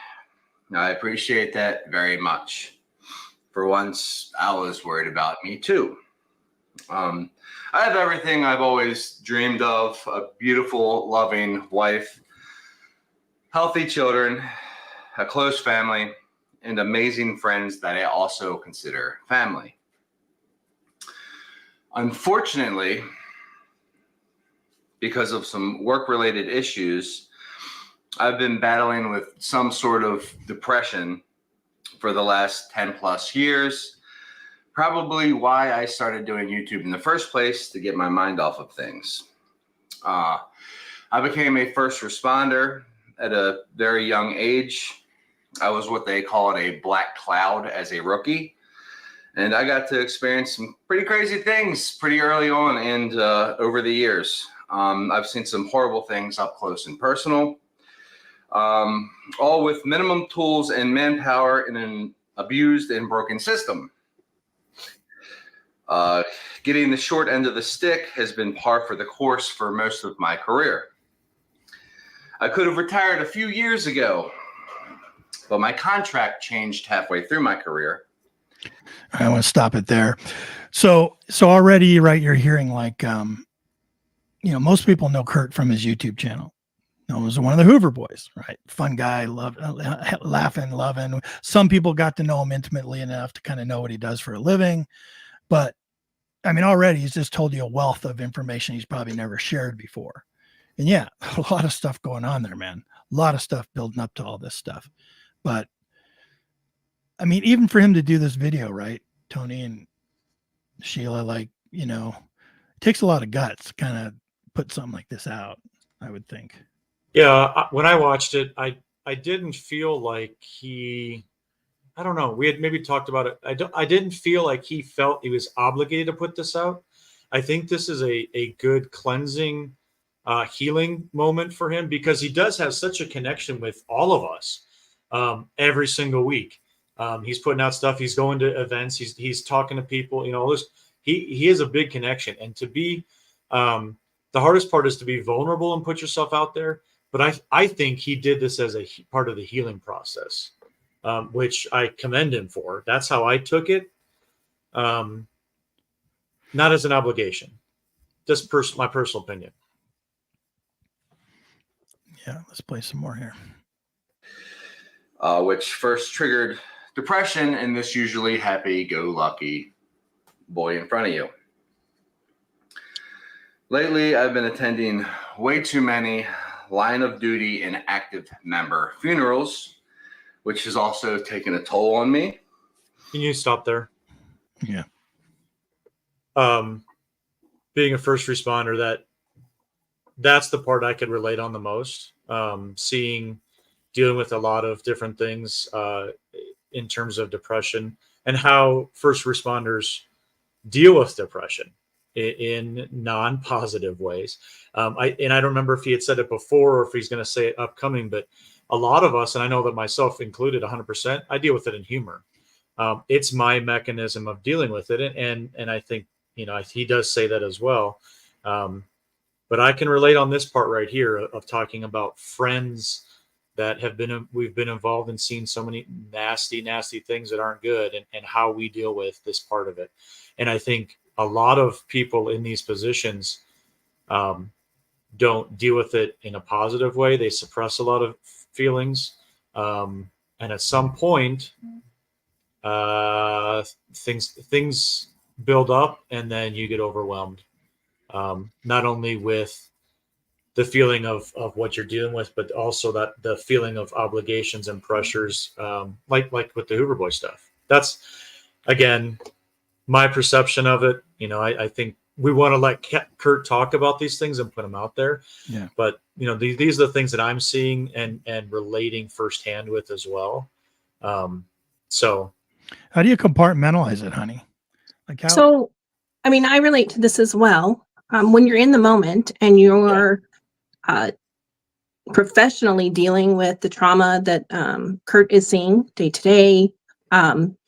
I appreciate that very much. For once, I was worried about me too. I have everything I've always dreamed of: a beautiful, loving wife, healthy children, a close family, and amazing friends that I also consider family. Unfortunately, because of some work-related issues, I've been battling with some sort of depression for the last 10 plus years. Probably why I started doing YouTube in the first place, to get my mind off of things. I became a first responder at a very young age. I was what they call a black cloud as a rookie. And I got to experience some pretty crazy things pretty early on and over the years. I've seen some horrible things up close and personal, all with minimum tools and manpower in an abused and broken system. Getting the short end of the stick has been par for the course for most of my career. I could have retired a few years ago, but my contract changed halfway through my career. I want to stop it there. So already, right, you're hearing like, most people know Kurt from his YouTube channel. known as one of the Hoover boys, right? Fun guy, laughing, loving. Some people got to know him intimately enough to kind of know what he does for a living. But I mean, already he's just told you a wealth of information he's probably never shared before. And yeah, a lot of stuff going on there, man. A lot of stuff building up to all this stuff. But I mean, even for him to do this video, right, Tony and Sheila, like, you know, it takes a lot of guts to kind of put something like this out, I would think. Yeah, when I watched it, I didn't feel like he, I don't know, we had maybe talked about it. I didn't feel like he felt he was obligated to put this out. I think this is a good cleansing, healing moment for him, because he does have such a connection with all of us every single week. He's putting out stuff. He's going to events. He's talking to people. You know, he has a big connection. And to be the hardest part is to be vulnerable and put yourself out there. But I think he did this as a part of the healing process, which I commend him for. That's how I took it. Not as an obligation, just my personal opinion. Yeah, let's play some more here. Which first triggered depression in this usually happy-go-lucky boy in front of you. Lately, I've been attending way too many line of duty and active member funerals, which has also taken a toll on me. Can you stop there? Yeah. Being a first responder, that's the part I could relate on the most. Dealing with a lot of different things in terms of depression and how first responders deal with depression in non-positive ways. I don't remember if he had said it before or if he's going to say it upcoming, but a lot of us, and I know that myself included 100%, I deal with it in humor. It's my mechanism of dealing with it. And I think, you know, he does say that as well. But I can relate on this part right here of talking about friends that we've been involved in, seeing so many nasty things that aren't good, and how we deal with this part of it. And I think a lot of people in these positions don't deal with it in a positive way. They suppress a lot of feelings. And at some point, things build up, and then you get overwhelmed. Not only with the feeling of what you're dealing with, but also that the feeling of obligations and pressures, like with the Hoover Boy stuff. That's, again, my perception of it. You know, I think we want to let Kurt talk about these things and put them out there. Yeah. But, you know, these are the things that I'm seeing and relating firsthand with as well. So how do you compartmentalize it, honey? Like how? So, I mean, I relate to this as well. When you're in the moment and you're professionally dealing with the trauma that Kurt is seeing day to day.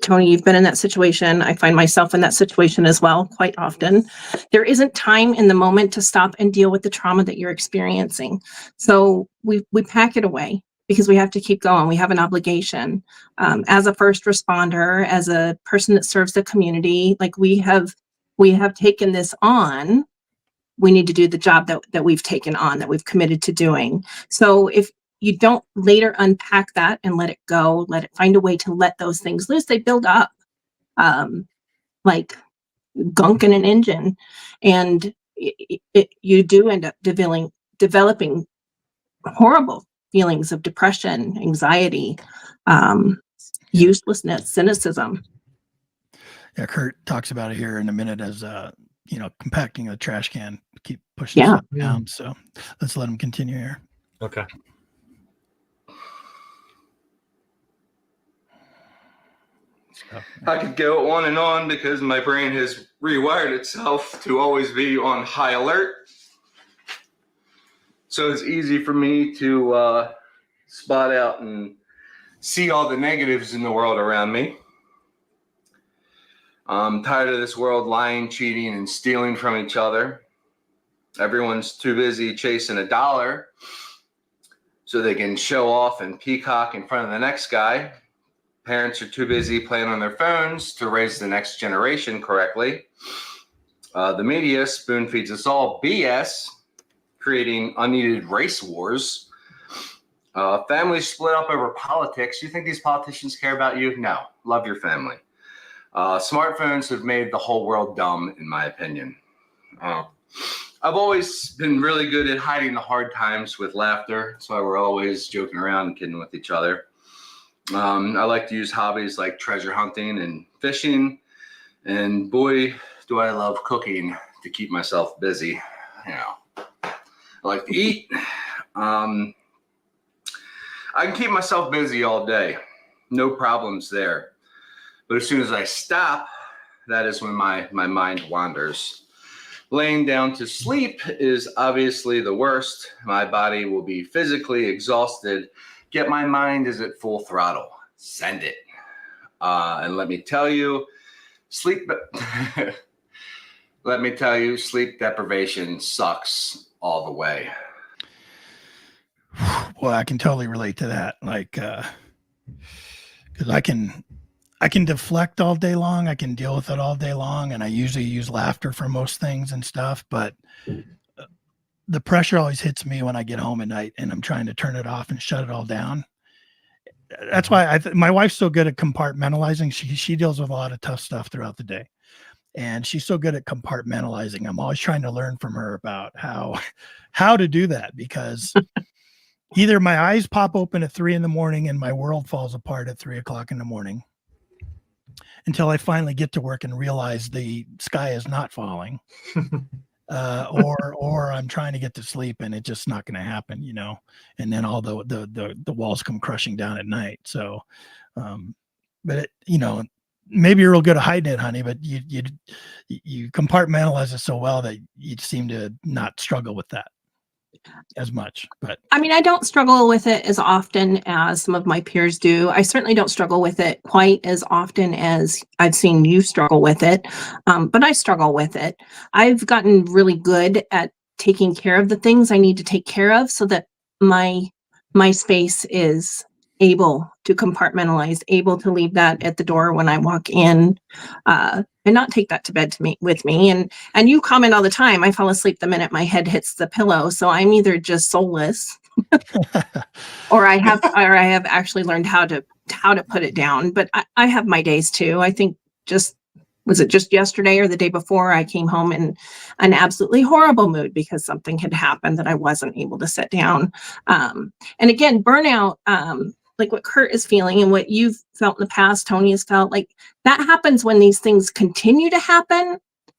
Tony, you've been in that situation. I find myself in that situation as well quite often. There isn't time in the moment to stop and deal with the trauma that you're experiencing. So we pack it away because we have to keep going. We have an obligation. As a first responder, as a person that serves the community, like we have taken this on. We need to do the job that we've taken on, that we've committed to doing. So if you don't later unpack that and let it go, let it find a way to let those things loose, they build up like gunk in an engine. And you do end up developing horrible feelings of depression, anxiety, uselessness, cynicism. Yeah, Kurt talks about it here in a minute as you know, compacting a trash can, keep pushing Yeah. stuff down. So let's let him continue here. okay. I could go on and on because my brain has rewired itself to always be on high alert. So it's easy for me to spot out and see all the negatives in the world around me. I'm tired of this world lying, cheating, and stealing from each other. Everyone's too busy chasing a dollar so they can show off and peacock in front of the next guy. Parents are too busy playing on their phones to raise the next generation correctly. The media spoon feeds us all BS, creating unneeded race wars Families split up over politics. You think these politicians care about you? No. Love your family. Smartphones have made the whole world dumb, in my opinion. I've always been really good at hiding the hard times with laughter. That's why we're always joking around and kidding with each other. I like to use hobbies like treasure hunting and fishing. And boy, do I love cooking to keep myself busy. I like to eat. I can keep myself busy all day. No problems there. But as soon as I stop, that is when my mind wanders. Laying down to sleep is obviously the worst. My body will be physically exhausted, yet my mind is at full throttle. Send it. And let me tell you, sleep deprivation sucks all the way. Well, I can totally relate to that. Like, because I can deflect all day long. I can deal with it all day long. And I usually use laughter for most things and stuff. But the pressure always hits me when I get home at night and I'm trying to turn it off and shut it all down. That's why my wife's so good at compartmentalizing. She deals with a lot of tough stuff throughout the day. And she's so good at compartmentalizing. I'm always trying to learn from her about how to do that, because either my eyes pop open at 3 a.m. and my world falls apart at 3 a.m. until I finally get to work and realize the sky is not falling, or I'm trying to get to sleep and it's just not going to happen, and then all the walls come crushing down at night. So, but maybe you're real good at hiding it, honey, but you compartmentalize it so well that you seem to not struggle with that as much. But I mean, I don't struggle with it as often as some of my peers do. I certainly don't struggle with it quite as often as I've seen you struggle with it. But I struggle with it. I've gotten really good at taking care of the things I need to take care of so that my space is able to compartmentalize, able to leave that at the door when I walk in, and not take that to bed with me. And you comment all the time, I fall asleep the minute my head hits the pillow. So I'm either just soulless or I have actually learned how to put it down. But I have my days too. I think was it just yesterday or the day before, I came home in an absolutely horrible mood because something had happened that I wasn't able to set down. And again, burnout, like what Kurt is feeling and what you've felt in the past, Tony has felt, like that happens when these things continue to happen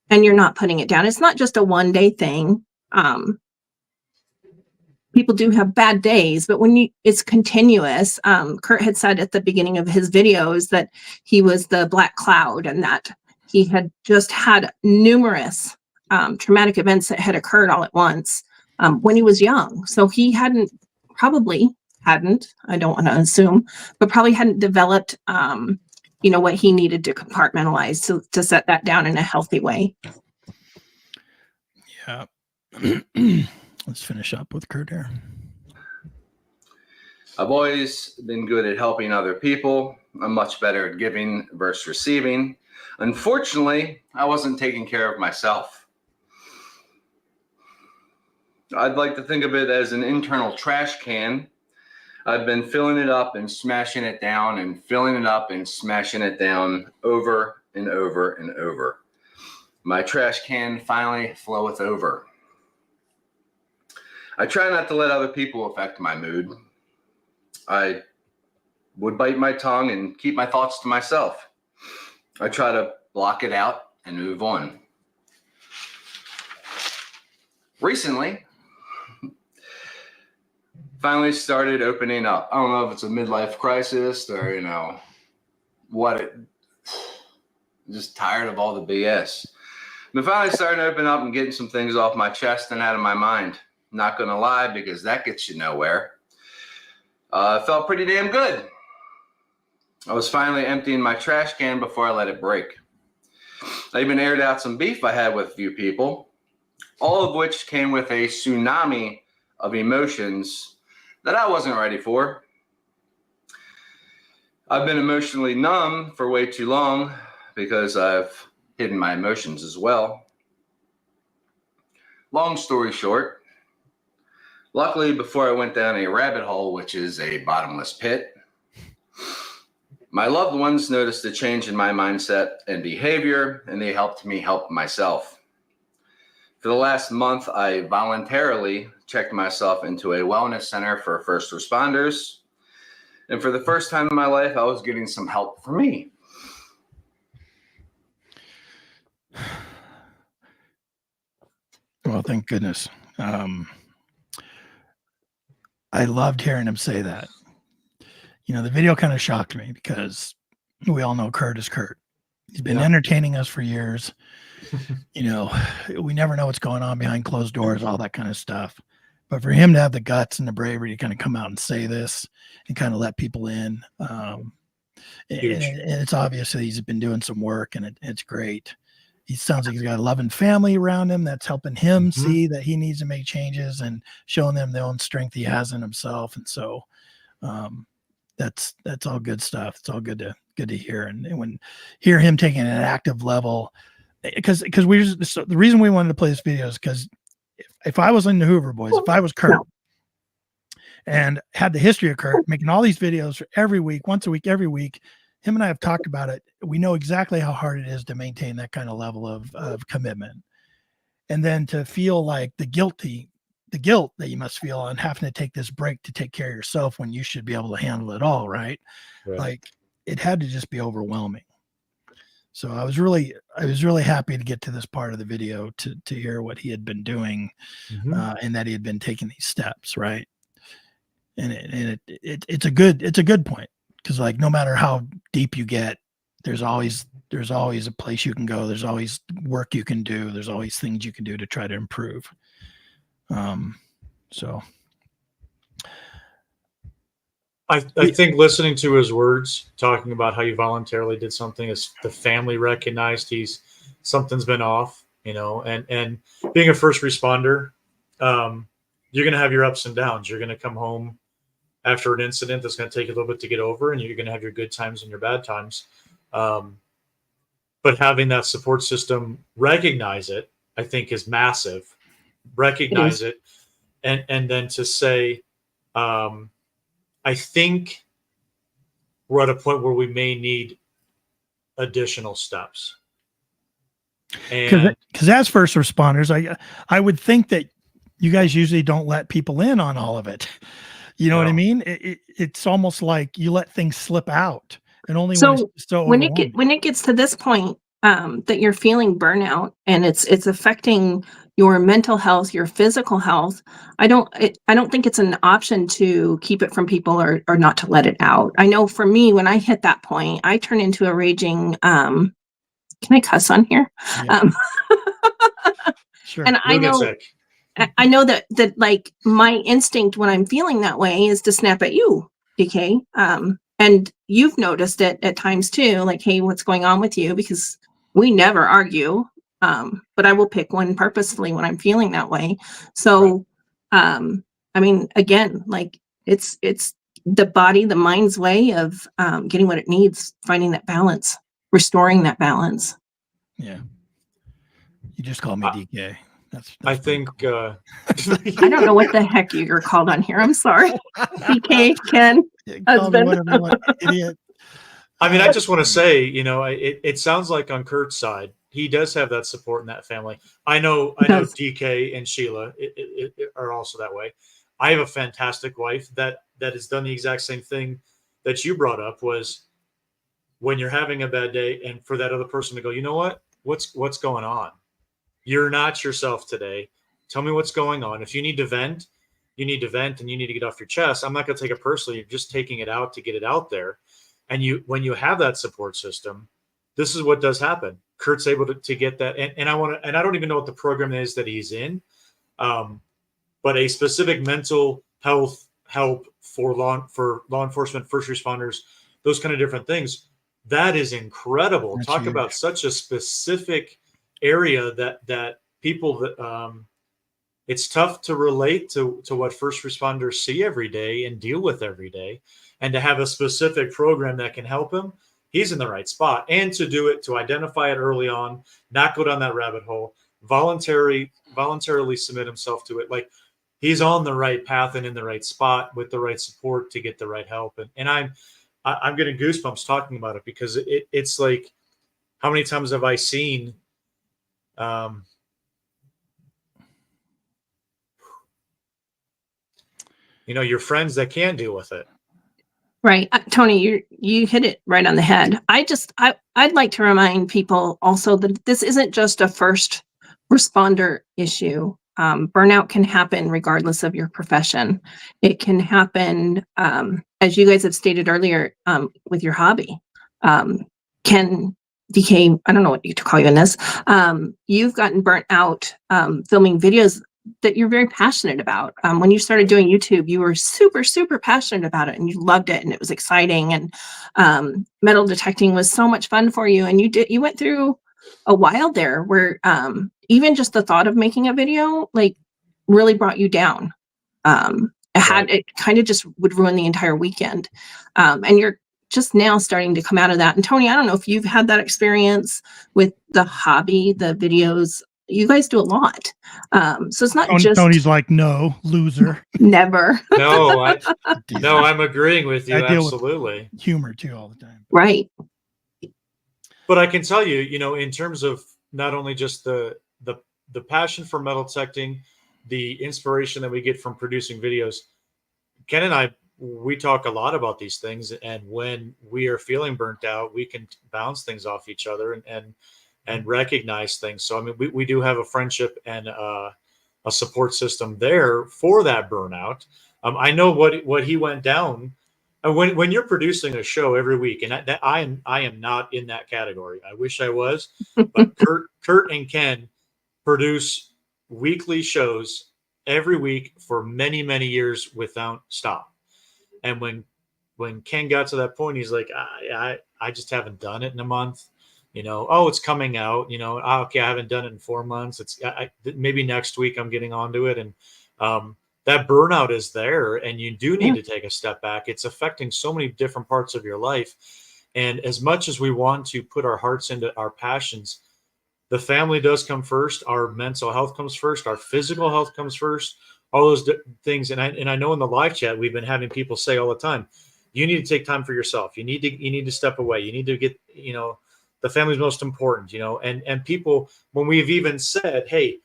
and you're not putting it down. It's not just a one-day thing. People do have bad days, but when it's continuous, Kurt had said at the beginning of his videos that he was the black cloud and that he had just had numerous traumatic events that had occurred all at once when he was young. So he probably hadn't, I don't want to assume, but probably hadn't developed, what he needed to compartmentalize to set that down in a healthy way. Yeah. Let's finish up with Kurt here. I've always been good at helping other people. I'm much better at giving versus receiving. Unfortunately, I wasn't taking care of myself. I'd like to think of it as an internal trash can. I've been filling it up and smashing it down and filling it up and smashing it down over and over and over. My trash can finally floweth over. I try not to let other people affect my mood. I would bite my tongue and keep my thoughts to myself. I try to block it out and move on. Recently, finally started opening up. I don't know if it's a midlife crisis or, I'm just tired of all the BS. I'm finally starting to open up and getting some things off my chest and out of my mind. Not going to lie, because that gets you nowhere. It felt pretty damn good. I was finally emptying my trash can before I let it break. I even aired out some beef I had with a few people, all of which came with a tsunami of emotions that I wasn't ready for. I've been emotionally numb for way too long because I've hidden my emotions as well. Long story short, Luckily, before I went down a rabbit hole, which is a bottomless pit, my loved ones noticed a change in my mindset and behavior, and they helped me help myself. For the last month, I voluntarily checked myself into a wellness center for first responders. And for the first time in my life, I was getting some help for me. Well, thank goodness. I loved hearing him say that. The video kind of shocked me because we all know Kurt is Kurt. He's been entertaining us for years. We never know what's going on behind closed doors, all that kind of stuff. But for him to have the guts and the bravery to kind of come out and say this and kind of let people in, and it's obvious that he's been doing some work, and it's great. He sounds like he's got a loving family around him that's helping him see that he needs to make changes and showing them the own strength he has in himself. And so that's all good stuff. It's all good to hear. And when hear him taking an active level, because the reason we wanted to play this video is because if I was in the Hoover Boys, if I was Kurt and had the history of Kurt making all these videos for every week, once a week, every week, him and I have talked about it. We know exactly how hard it is to maintain that kind of level of commitment. And then to feel like the guilt that you must feel on having to take this break to take care of yourself when you should be able to handle it all, right? Like it had to just be overwhelming. So I was really happy to get to this part of the video to hear what he had been doing, and that he had been taking these steps, right? And it's a good point, because like no matter how deep you get, there's always a place you can go. There's always work you can do. There's always things you can do to try to improve. So I think listening to his words, talking about how you voluntarily did something, is the family recognized something's been off, and being a first responder, you're going to have your ups and downs. You're going to come home after an incident that's going to take a little bit to get over, and you're going to have your good times and your bad times. But having that support system recognize it, I think, is massive. Recognize it. And then to say, I think we're at a point where we may need additional steps. Because as first responders, I would think that you guys usually don't let people in on all of it. You know what I mean? It's almost like you let things slip out, and only when it gets to this point that you're feeling burnout and it's affecting your mental health, your physical health. I don't think it's an option to keep it from people or not to let it out. I know for me, when I hit that point, I turn into a raging. Can I cuss on here? Yeah. Sure. And I know that like my instinct when I'm feeling that way is to snap at you, DK. And you've noticed it at times too, like, hey, what's going on with you? Because we never argue. But I will pick one purposefully when I'm feeling that way. So, I mean, again, like it's the body, the mind's way of getting what it needs, finding that balance, restoring that balance. Yeah. You just call me DK. That's I think cool. I don't know what the heck you're called on here. I'm sorry. DK, Ken, husband. Idiot. I mean, I just want to say, it sounds like on Kurt's side, he does have that support in that family. I know DK and Sheila are also that way. I have a fantastic wife that has done the exact same thing that you brought up, was when you're having a bad day and for that other person to go, you know what, what's going on? You're not yourself today. Tell me what's going on. If you need to vent, and you need to get off your chest. I'm not going to take it personally. You're just taking it out to get it out there. And when you have that support system, this is what does happen. Kurt's able to get that. And I don't even know what the program is that he's in. But a specific mental health help for law enforcement, first responders, those kind of different things. That is incredible. That's Talk huge. about such a specific area that people that it's tough to relate to what first responders see every day and deal with every day, and to have a specific program that can help him, he's in the right spot. And to do it, to identify it early on, not go down that rabbit hole, voluntarily submit himself to it. Like he's on the right path and in the right spot with the right support to get the right help. And I'm getting goosebumps talking about it, because it's like, how many times have I seen, your friends that can't deal with it. Right. Tony, you hit it right on the head. I'd like to remind people also that this isn't just a first responder issue. Burnout can happen regardless of your profession. It can happen, as you guys have stated earlier, with your hobby. Can became, I don't know what to call you in this. You've gotten burnt out filming videos that you're very passionate about. When you started doing YouTube, you were super, super passionate about it, and you loved it, and it was exciting. And metal detecting was so much fun for you. And you went through a while there where even just the thought of making a video like really brought you down. It kind of just would ruin the entire weekend. And you're just now starting to come out of that. And Tony, I don't know if you've had that experience with the hobby, the videos. You guys do a lot. So it's not just Tony's like, no, loser. Never. No, I'm agreeing with you. I deal Absolutely. with humor too all the time. Right. But I can tell you, in terms of not only just the passion for metal detecting, the inspiration that we get from producing videos, Ken and I, we talk a lot about these things. And when we are feeling burnt out, we can bounce things off each other and recognize things. So, I mean, we do have a friendship and a support system there for that burnout. I know what he went down. When you're producing a show every week, and I am not in that category. I wish I was, but Kurt and Ken produce weekly shows every week for many, many years without stop. And when Ken got to that point, he's like, I just haven't done it in a month. It's coming out. Okay, I haven't done it in 4 months. It's maybe next week I'm getting onto it, and that burnout is there, and you do need to take a step back. It's affecting so many different parts of your life. And as much as we want to put our hearts into our passions, the family does come first. Our mental health comes first. Our physical health comes first. All those things. And I know in the live chat, we've been having people say all the time, you need to take time for yourself. You need to step away. You need to get, the family's most important, and people, when we've even said, hey,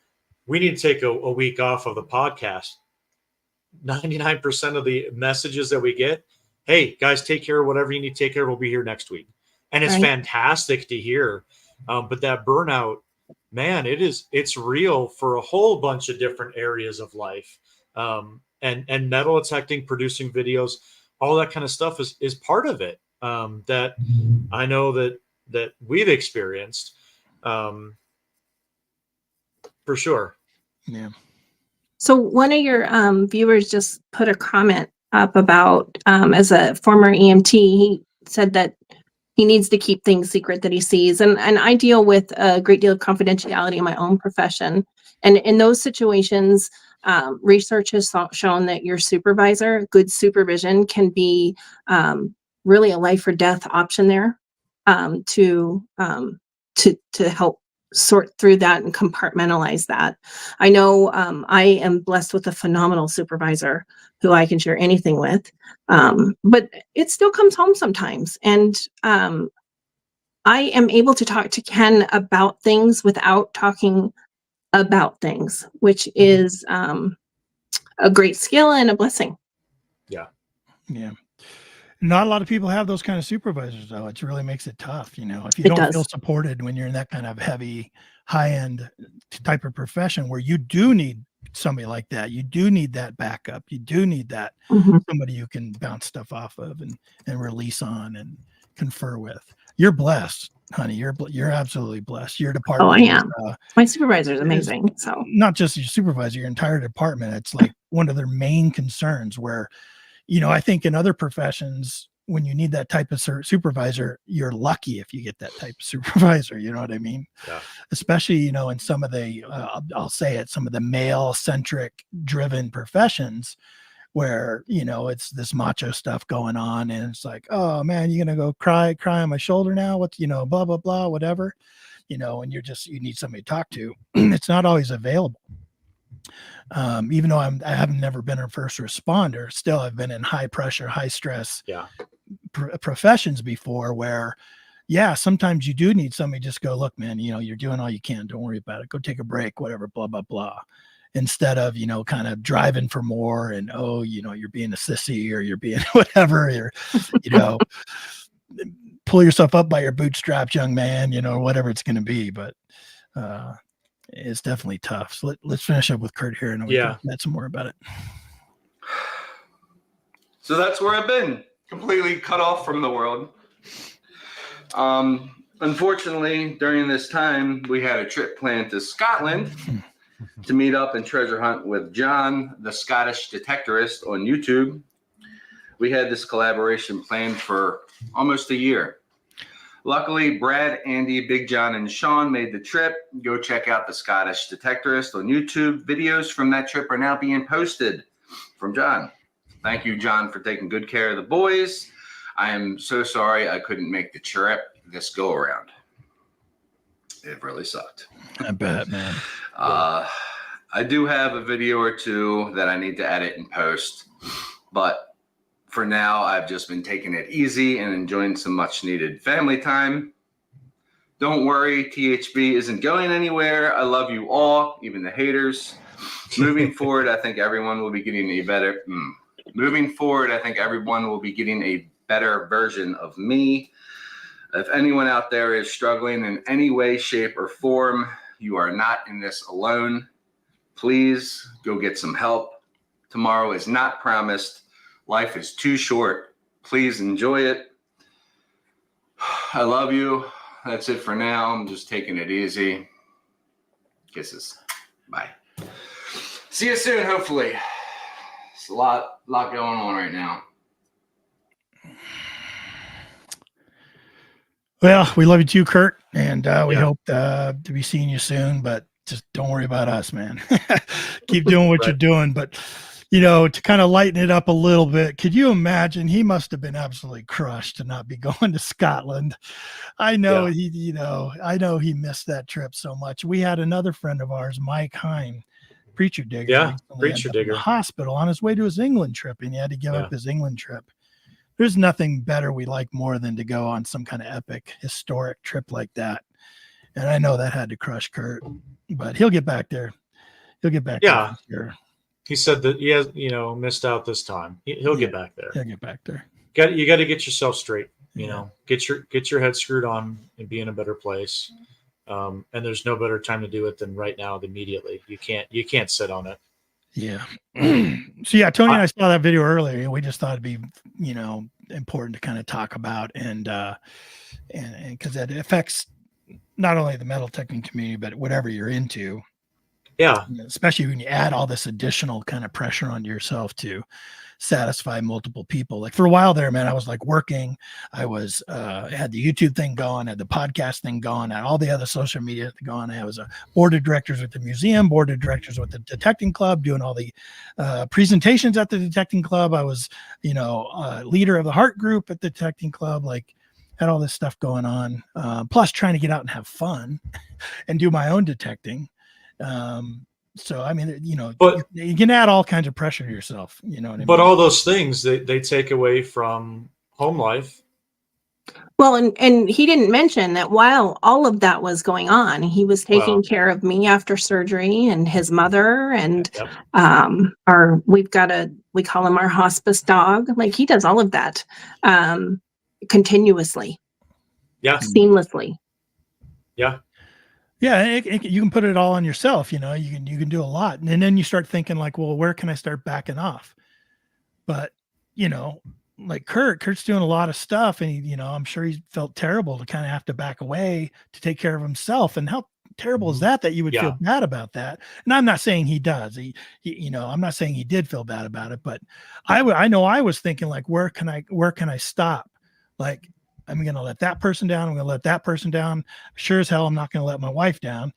we need to take a week off of the podcast, 99% of the messages that we get, hey guys, take care of whatever you need to take care of. We'll be here next week. And it's fantastic to hear. But that burnout, man, it's real for a whole bunch of different areas of life. And metal detecting, producing videos, all that kind of stuff is part of it. That I know that we've experienced, for sure. Yeah. So one of your viewers just put a comment up about, as a former EMT, he said that he needs to keep things secret that he sees. And I deal with a great deal of confidentiality in my own profession. And in those situations, research has shown that your supervisor, good supervision, can be really a life or death option there, to help sort through that and compartmentalize that. I know I am blessed with a phenomenal supervisor who I can share anything with, but it still comes home sometimes. And I am able to talk to Ken about things without talking about things, which is a great skill and a blessing. Yeah. Yeah. Not a lot of people have those kind of supervisors, though. It really makes it tough. If you don't feel supported when you're in that kind of heavy, high-end type of profession where you do need somebody like that, you do need that backup, you do need that somebody you can bounce stuff off of and release on and confer with. You're blessed, honey. You're absolutely blessed. Your department. Oh, I am. My supervisor is amazing. So not just your supervisor, your entire department. It's like one of their main concerns where, I think in other professions, when you need that type of supervisor, you're lucky if you get that type of supervisor. You know what I mean? Yeah. Especially, in some of the, I'll say it, some of the male-centric driven professions where, it's this macho stuff going on. And it's like, oh, man, you're going to go cry on my shoulder now? What's, blah, blah, blah, whatever, and you need somebody to talk to. It's not always available. Even though I have never been a first responder, still I've been in high pressure, high stress professions before where, yeah, sometimes you do need somebody just go, look, man, you're doing all you can. Don't worry about it. Go take a break, whatever, blah, blah, blah. Instead of, kind of driving for more and, you're being a sissy or you're being whatever, or, pull yourself up by your bootstraps, young man, or whatever it's going to be. But it's definitely tough. So let's finish up with Kurt here and we can chat some more about it. So that's where I've been, completely cut off from the world. Unfortunately, during this time, we had a trip planned to Scotland to meet up and treasure hunt with John, the Scottish detectorist on YouTube. We had this collaboration planned for almost a year. Luckily, Brad, Andy, Big John, and Sean made the trip. Go check out the Scottish detectorist on YouTube. Videos from that trip are now being posted from John. Thank you, John, for taking good care of the boys. I am so sorry I couldn't make the trip this go around. It really sucked. I bet, man. I do have a video or two that I need to edit and post, but for now, I've just been taking it easy and enjoying some much needed family time. Don't worry, THB isn't going anywhere. I love you all, even the haters. Moving forward, I think everyone will be getting a better version of me. If anyone out there is struggling in any way, shape, or form, you are not in this alone. Please go get some help. Tomorrow is not promised. Life is too short. Please enjoy it. I love you. That's it for now. I'm just taking it easy. Kisses. Bye. See you soon, hopefully. It's a lot going on right now. Well, we love you too, Kurt, and we hope to be seeing you soon, but just don't worry about us, man. Keep doing what you're doing. But, to kind of lighten it up a little bit, could you imagine? He must have been absolutely crushed to not be going to Scotland. I know I know he missed that trip so much. We had another friend of ours, Mike Heim, preacher digger. Yeah, preacher digger. In the hospital on his way to his England trip, and he had to give up his England trip. There's nothing better we like more than to go on some kind of epic, historic trip like that. And I know that had to crush Kurt, but he'll get back there. He'll get back there. Sure. He said that he has, missed out this time. He'll get back there. He'll get back there. You got to get yourself straight. Get your head screwed on and be in a better place. And there's no better time to do it than right now, immediately. You can't sit on it. Yeah. So Tony and I saw that video earlier, and we just thought it'd be, important to kind of talk about and because it affects not only the metal detecting community, but whatever you're into. Yeah. Especially when you add all this additional kind of pressure on yourself to satisfy multiple people. Like for a while there, man, I was like working. I was had the YouTube thing going, had the podcast thing going, had all the other social media going. I was a board of directors with the museum, board of directors with the detecting club, doing all the presentations at the detecting club. I was, leader of the heart group at the detecting club, like had all this stuff going on. Plus trying to get out and have fun and do my own detecting. So, I mean, but you can add all kinds of pressure to yourself, what I mean? But all those things, they take away from home life. Well, and he didn't mention that while all of that was going on, he was taking care of me after surgery and his mother and we call him our hospice dog. Like he does all of that continuously. Yeah. Seamlessly. Yeah. Yeah, you can put it all on yourself. You can do a lot, and then you start thinking like, well, where can I start backing off? But like Kurt's doing a lot of stuff, and he, I'm sure he felt terrible to kind of have to back away to take care of himself. And how terrible is that you would feel bad about that? And I'm not saying he does. I'm not saying he did feel bad about it, but I know I was thinking like, where can I stop? Like, I'm going to let that person down. I'm going to let that person down. Sure as hell, I'm not going to let my wife down.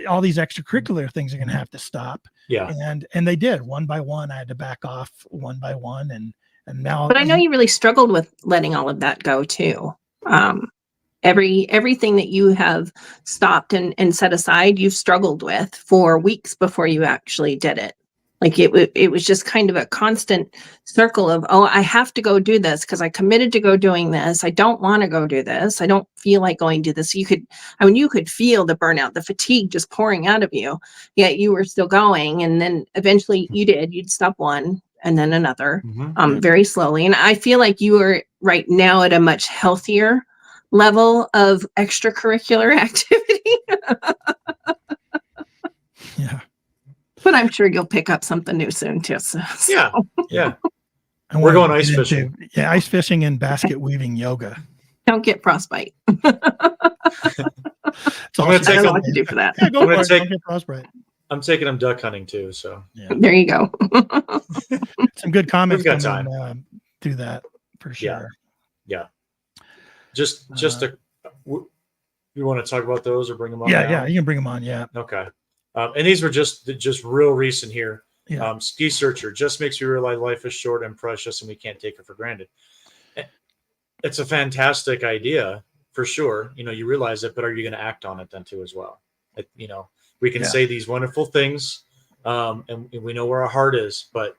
All these extracurricular things are going to have to stop. Yeah. And they did one by one. I had to back off one by one. And now. But I know you really struggled with letting all of that go too. everything that you have stopped and set aside, you've struggled with for weeks before you actually did it. Like it was just kind of a constant circle of, oh, I have to go do this because I committed to go doing this. I don't want to go do this. I don't feel like going to this. You could feel the burnout, the fatigue just pouring out of you, yet you were still going. And then eventually you'd stop one and then another, very slowly. And I feel like you are right now at a much healthier level of extracurricular activity. Yeah. But I'm sure you'll pick up something new soon too. So. Yeah. And we're going ice fishing. Ice fishing and basket weaving yoga. Don't get frostbite. It's I'm all gonna take I don't know what to do for that. Yeah, go for it. Don't get frostbite. I'm taking them duck hunting too. So There you go. Some good comments We've got coming through that for sure. Yeah. Just you want to talk about those or bring them on? Yeah, you can bring them on. Yeah. Okay. And these were just real recent here. Yeah. Ski Searcher just makes you realize life is short and precious and we can't take it for granted. It's a fantastic idea for sure. You realize it, but are you going to act on it then too as well? We can say these wonderful things and we know where our heart is, but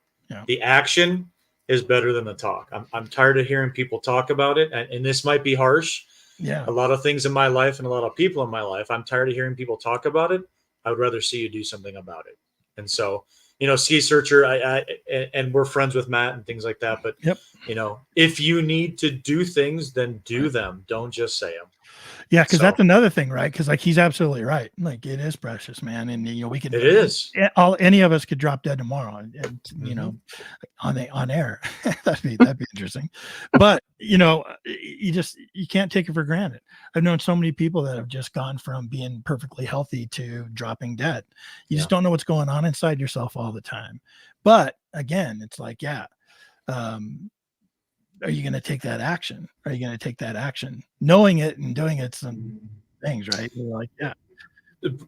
the action is better than the talk. I'm tired of hearing people talk about it. And this might be harsh. Yeah. A lot of things in my life and a lot of people in my life, I'm tired of hearing people talk about it. I would rather see you do something about it. And so, Ski Searcher, and we're friends with Matt and things like that. But, if you need to do things, then do them. Don't just say them. Yeah, because that's another thing, right? Because he's absolutely right. Like it is precious, man, and we can. It is. Any of us could drop dead tomorrow, and on air. that'd be interesting. But you can't take it for granted. I've known so many people that have just gone from being perfectly healthy to dropping dead. You just don't know what's going on inside yourself all the time. But again, it's like, are you going to take that action? Are you going to take that action? Knowing it and doing it, some things, right? You're like,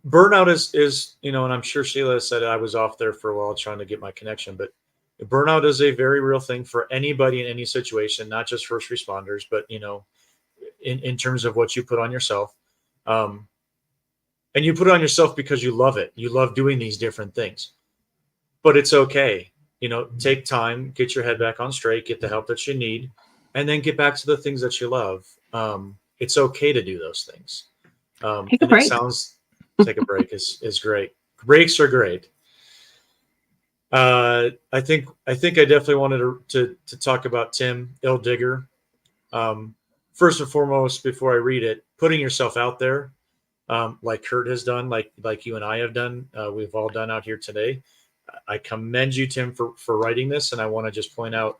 burnout is, and I'm sure Sheila said I was off there for a while trying to get my connection, but burnout is a very real thing for anybody in any situation, not just first responders, but, in terms of what you put on yourself. And you put it on yourself because you love it. You love doing these different things, but it's okay. Take time, get your head back on straight, get the help that you need, and then get back to the things that you love. It's okay to do those things. Take a break. Take a break is great. Breaks are great. I think I definitely wanted to talk about Tim Ildigger. First and foremost, before I read it, putting yourself out there, like Kurt has done, like you and I have done, we've all done out here today. I commend you, Tim, for writing this. And I want to just point out,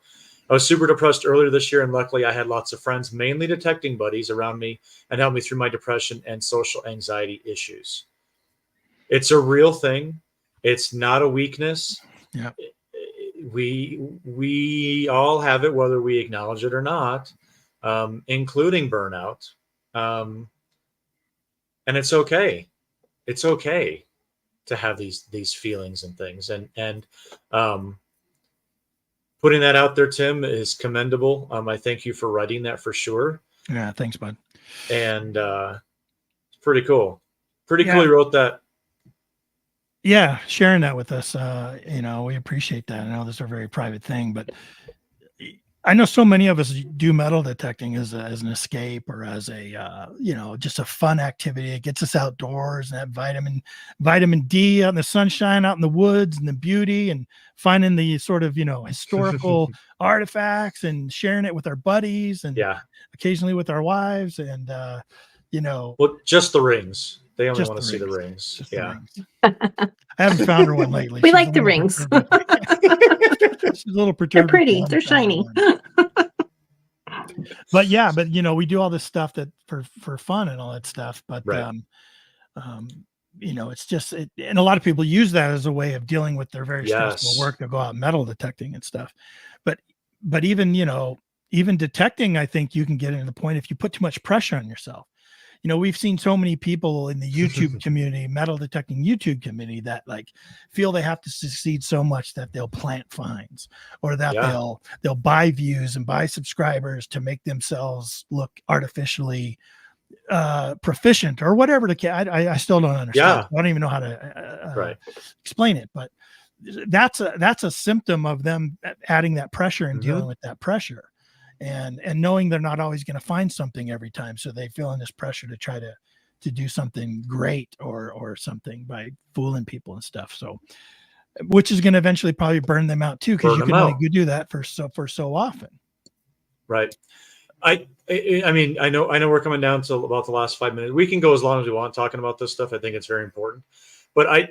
I was super depressed earlier this year. And luckily I had lots of friends, mainly detecting buddies around me, and helped me through my depression and social anxiety issues. It's a real thing. It's not a weakness. Yeah. We all have it, whether we acknowledge it or not, including burnout. And it's okay. It's okay to have these feelings and things, and putting that out there, Tim, is commendable. I thank you for writing that for sure. Yeah, thanks, bud. And it's pretty cool. Cool you wrote that. Yeah, sharing that with us. We appreciate that. I know this is a very private thing, but I know so many of us do metal detecting as an escape or as a, just a fun activity. It gets us outdoors and that vitamin D out in the sunshine, out in the woods and the beauty, and finding the sort of, historical artifacts and sharing it with our buddies and occasionally with our wives. And, well, just the rings. They only want to see the rings. Yeah. I haven't found her one lately. We like the rings. She's a little perturbed. They're pretty. They're shiny. But we do all this stuff that for fun and all that stuff. But it's just and a lot of people use that as a way of dealing with their very stressful work. They'll go out metal detecting and stuff. But even detecting, I think you can get into the point if you put too much pressure on yourself. We've seen so many people in the YouTube community, metal detecting YouTube community, that feel they have to succeed so much that they'll plant fines, or that they'll buy views and buy subscribers to make themselves look artificially, proficient or whatever I still don't understand. Yeah. I don't even know how to Right. explain it, but that's a symptom of them adding that pressure and dealing with that pressure, and knowing they're not always going to find something every time. So they feel in this pressure to try to do something great or something by fooling people and stuff. So, which is going to eventually probably burn them out too, because you can only do that for so often. Right. I mean, I know we're coming down to about the last 5 minutes. We can go as long as we want talking about this stuff. I think it's very important. But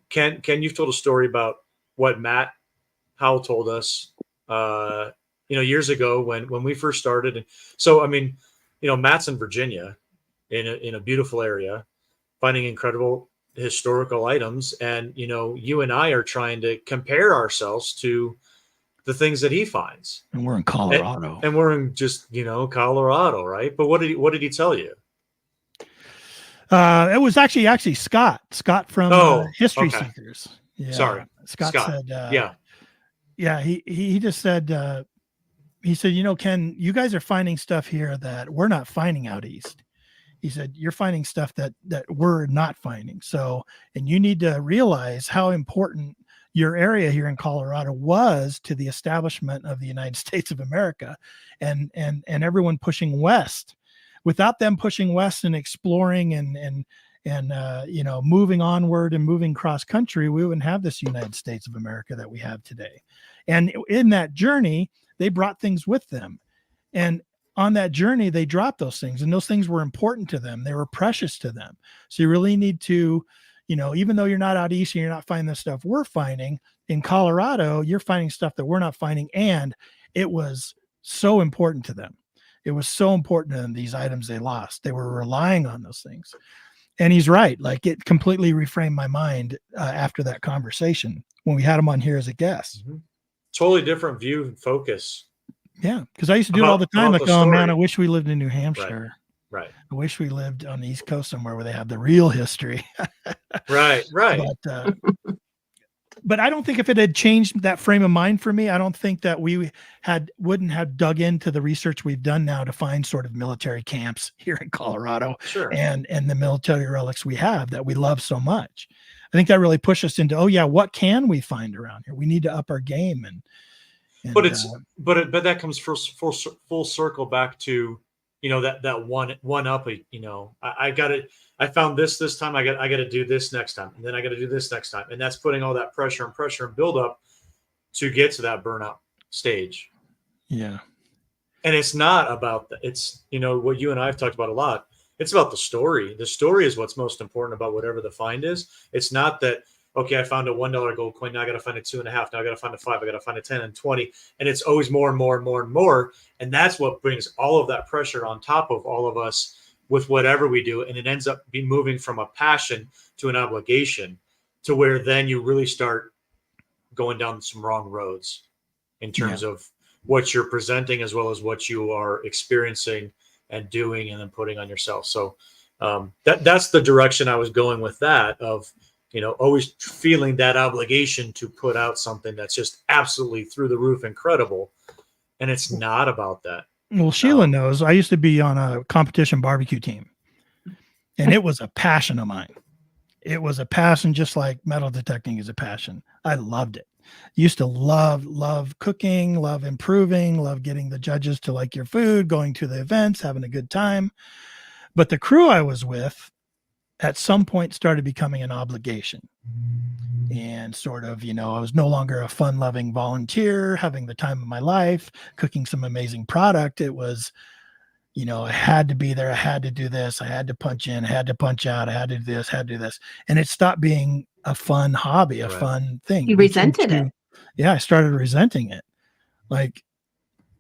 Ken, you've told a story about what Matt Howell told us, years ago when we first started. And so, I mean, Matt's in Virginia in a beautiful area, finding incredible historical items. And, you and I are trying to compare ourselves to the things that he finds. And we're in Colorado. And we're in just, Colorado, right? But what did he tell you? It was actually Scott from History Seekers. Yeah. Sorry. Scott said, he just said, he said, Ken, you guys are finding stuff here that we're not finding out east. He said, you're finding stuff that we're not finding. So, and you need to realize how important your area here in Colorado was to the establishment of the United States of America, and everyone pushing west. Without them pushing west and exploring and moving onward and moving cross country, we wouldn't have this United States of America that we have today. And in that journey, they brought things with them. And on that journey, they dropped those things, and those things were important to them. They were precious to them. So you really need to, even though you're not out east and you're not finding the stuff we're finding in Colorado, you're finding stuff that we're not finding. And it was so important to them. It was so important to them, these items they lost. They were relying on those things. And he's right. Like, it completely reframed my mind after that conversation when we had him on here as a guest. Mm-hmm. Totally different view and focus. Yeah. Because I used to do it all the time. Like, oh man, I wish we lived in New Hampshire. Right. I wish we lived on the East Coast somewhere where they have the real history. Right. But I don't think if it had changed that frame of mind for me, I don't think that we wouldn't have dug into the research we've done now to find sort of military camps here in Colorado. Sure. and the military relics we have that we love so much. I think that really pushed us into, what can we find around here? We need to up our game. But that comes full circle back to, that one up, I got it. I found this time. I got to do this next time, and then I got to do this next time, and that's putting all that pressure and build up to get to that burnout stage. Yeah, and it's not about that. It's what you and I have talked about a lot. It's about the story. The story is what's most important about whatever the find is. It's not that, okay, I found a $1 gold coin. Now I got to find a 2.5. Now I got to find a 5. I got to find a 10 and 20. And it's always more and more and more and more. And that's what brings all of that pressure on top of all of us with whatever we do. And it ends up moving from a passion to an obligation, to where then you really start going down some wrong roads in terms of what you're presenting, as well as what you are experiencing and doing and then putting on yourself. So that's the direction I was going with that, of, always feeling that obligation to put out something that's just absolutely through the roof incredible. And it's not about that. Well, Sheila knows I used to be on a competition barbecue team, and it was a passion of mine. It was a passion, just like metal detecting is a passion. I loved it. Used to love cooking, love improving, love getting the judges to like your food, going to the events, having a good time. But the crew I was with at some point started becoming an obligation, and sort of, I was no longer a fun-loving volunteer having the time of my life, cooking some amazing product. It was, I had to be there. I had to do this. I had to punch in, I had to punch out. I had to do this, had to do this. And it stopped being a fun hobby, a fun thing. You resented it. Yeah. I started resenting it. Like,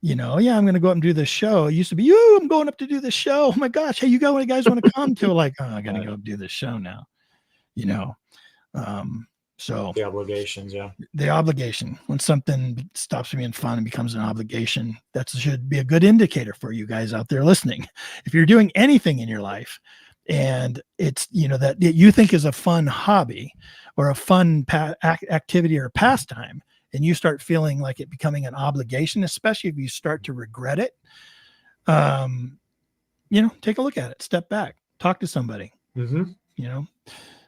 I'm going to go up and do this show. It used to be, I'm going up to do this show. Oh my gosh. Hey, you guys want to come to, like, oh, I got to go do this show now, so the obligations. Yeah. The obligation, when something stops being fun and becomes an obligation, that should be a good indicator for you guys out there listening. If you're doing anything in your life and it's, that you think is a fun hobby or a fun activity or pastime, and you start feeling like it becoming an obligation, especially if you start to regret it, take a look at it, step back, talk to somebody,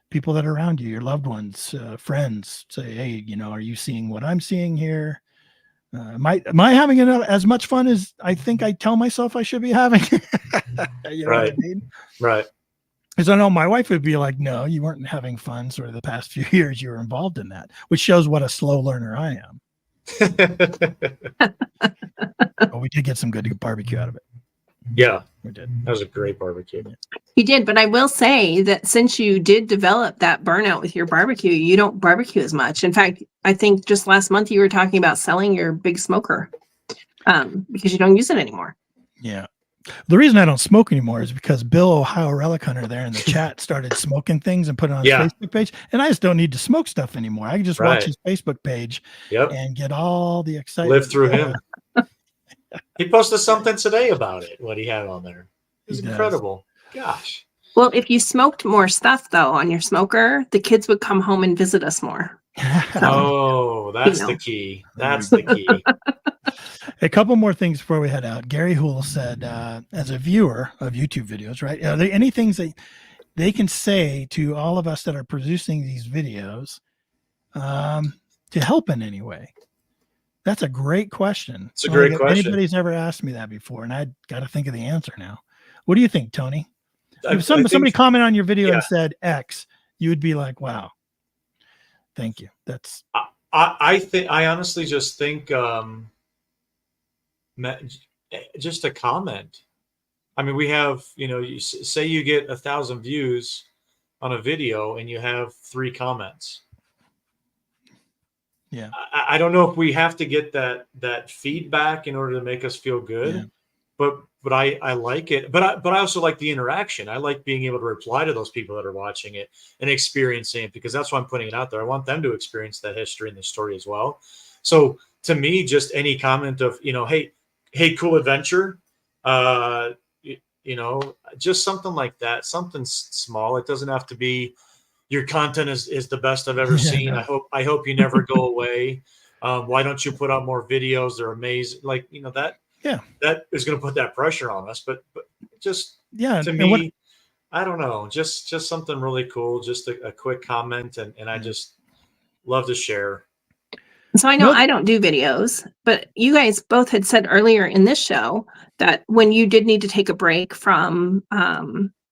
people that are around you, your loved ones, friends, say, hey, are you seeing what I'm seeing here? Am I having as much fun as I think I tell myself I should be having? What I mean? Right. Because I know my wife would be like, no, you weren't having fun sort of the past few years you were involved in that, which shows what a slow learner I am. But we did get some good barbecue out of it. Yeah, we did. That was a great barbecue. You did, but I will say that since you did develop that burnout with your barbecue, you don't barbecue as much. In fact, I think just last month you were talking about selling your big smoker because you don't use it anymore. Yeah. The reason I don't smoke anymore is because Bill, Ohio Relic Hunter there in the chat started smoking things and put it on his Facebook page. And I just don't need to smoke stuff anymore. I can just watch his Facebook page and get all the excitement. Live through him. He posted something today about it, what he had on there. It was incredible. Gosh. Well, if you smoked more stuff, though, on your smoker, the kids would come home and visit us more. Oh, that's the key. That's the key. A couple more things before we head out. Gary Hool said, as a viewer of YouTube videos, right? Are there any things that they can say to all of us that are producing these videos to help in any way? That's a great question. It's a great question. Anybody's ever asked me that before, and I got to think of the answer now. What do you think, Tony? If somebody commented on your video and said X, you would be like, wow, thank you. That's I honestly just think just a comment. I mean, we have, you say you get 1,000 views on a video and you have 3 comments. Yeah. I don't know if we have to get that feedback in order to make us feel good, but I like it. But I also like the interaction. I like being able to reply to those people that are watching it and experiencing it, because that's why I'm putting it out there. I want them to experience that history and the story as well. So to me, just any comment of, hey, cool adventure, just something like that, something small. It doesn't have to be your content is the best I've ever seen. I hope you never go away. Why don't you put out more videos? They're amazing. Like, that is going to put that pressure on us, but just to me, I don't know, just something really cool, just a quick comment. And I just love to share. So I know I don't do videos, but you guys both had said earlier in this show that when you did need to take a break from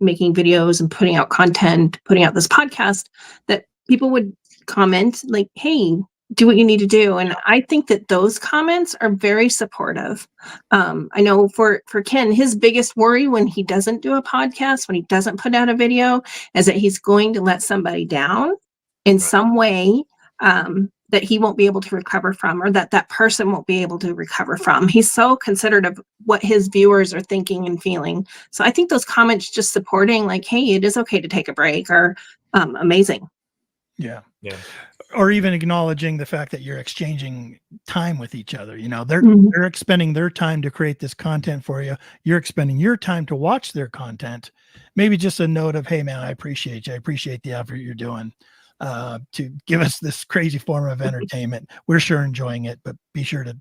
making videos and putting out content, putting out this podcast, that people would comment like, hey, do what you need to do. And I think that those comments are very supportive. I know for Ken, his biggest worry when he doesn't do a podcast, when he doesn't put out a video, is that he's going to let somebody down in some way that he won't be able to recover from, or that person won't be able to recover from. He's so considerate of what his viewers are thinking and feeling. So I think those comments just supporting like, hey, it is okay to take a break, are amazing. Yeah. Or even acknowledging the fact that you're exchanging time with each other. They're expending their time to create this content for you. You're expending your time to watch their content. Maybe just a note of, hey man, I appreciate you. I appreciate the effort you're doing to give us this crazy form of entertainment. We're sure enjoying it, but be sure to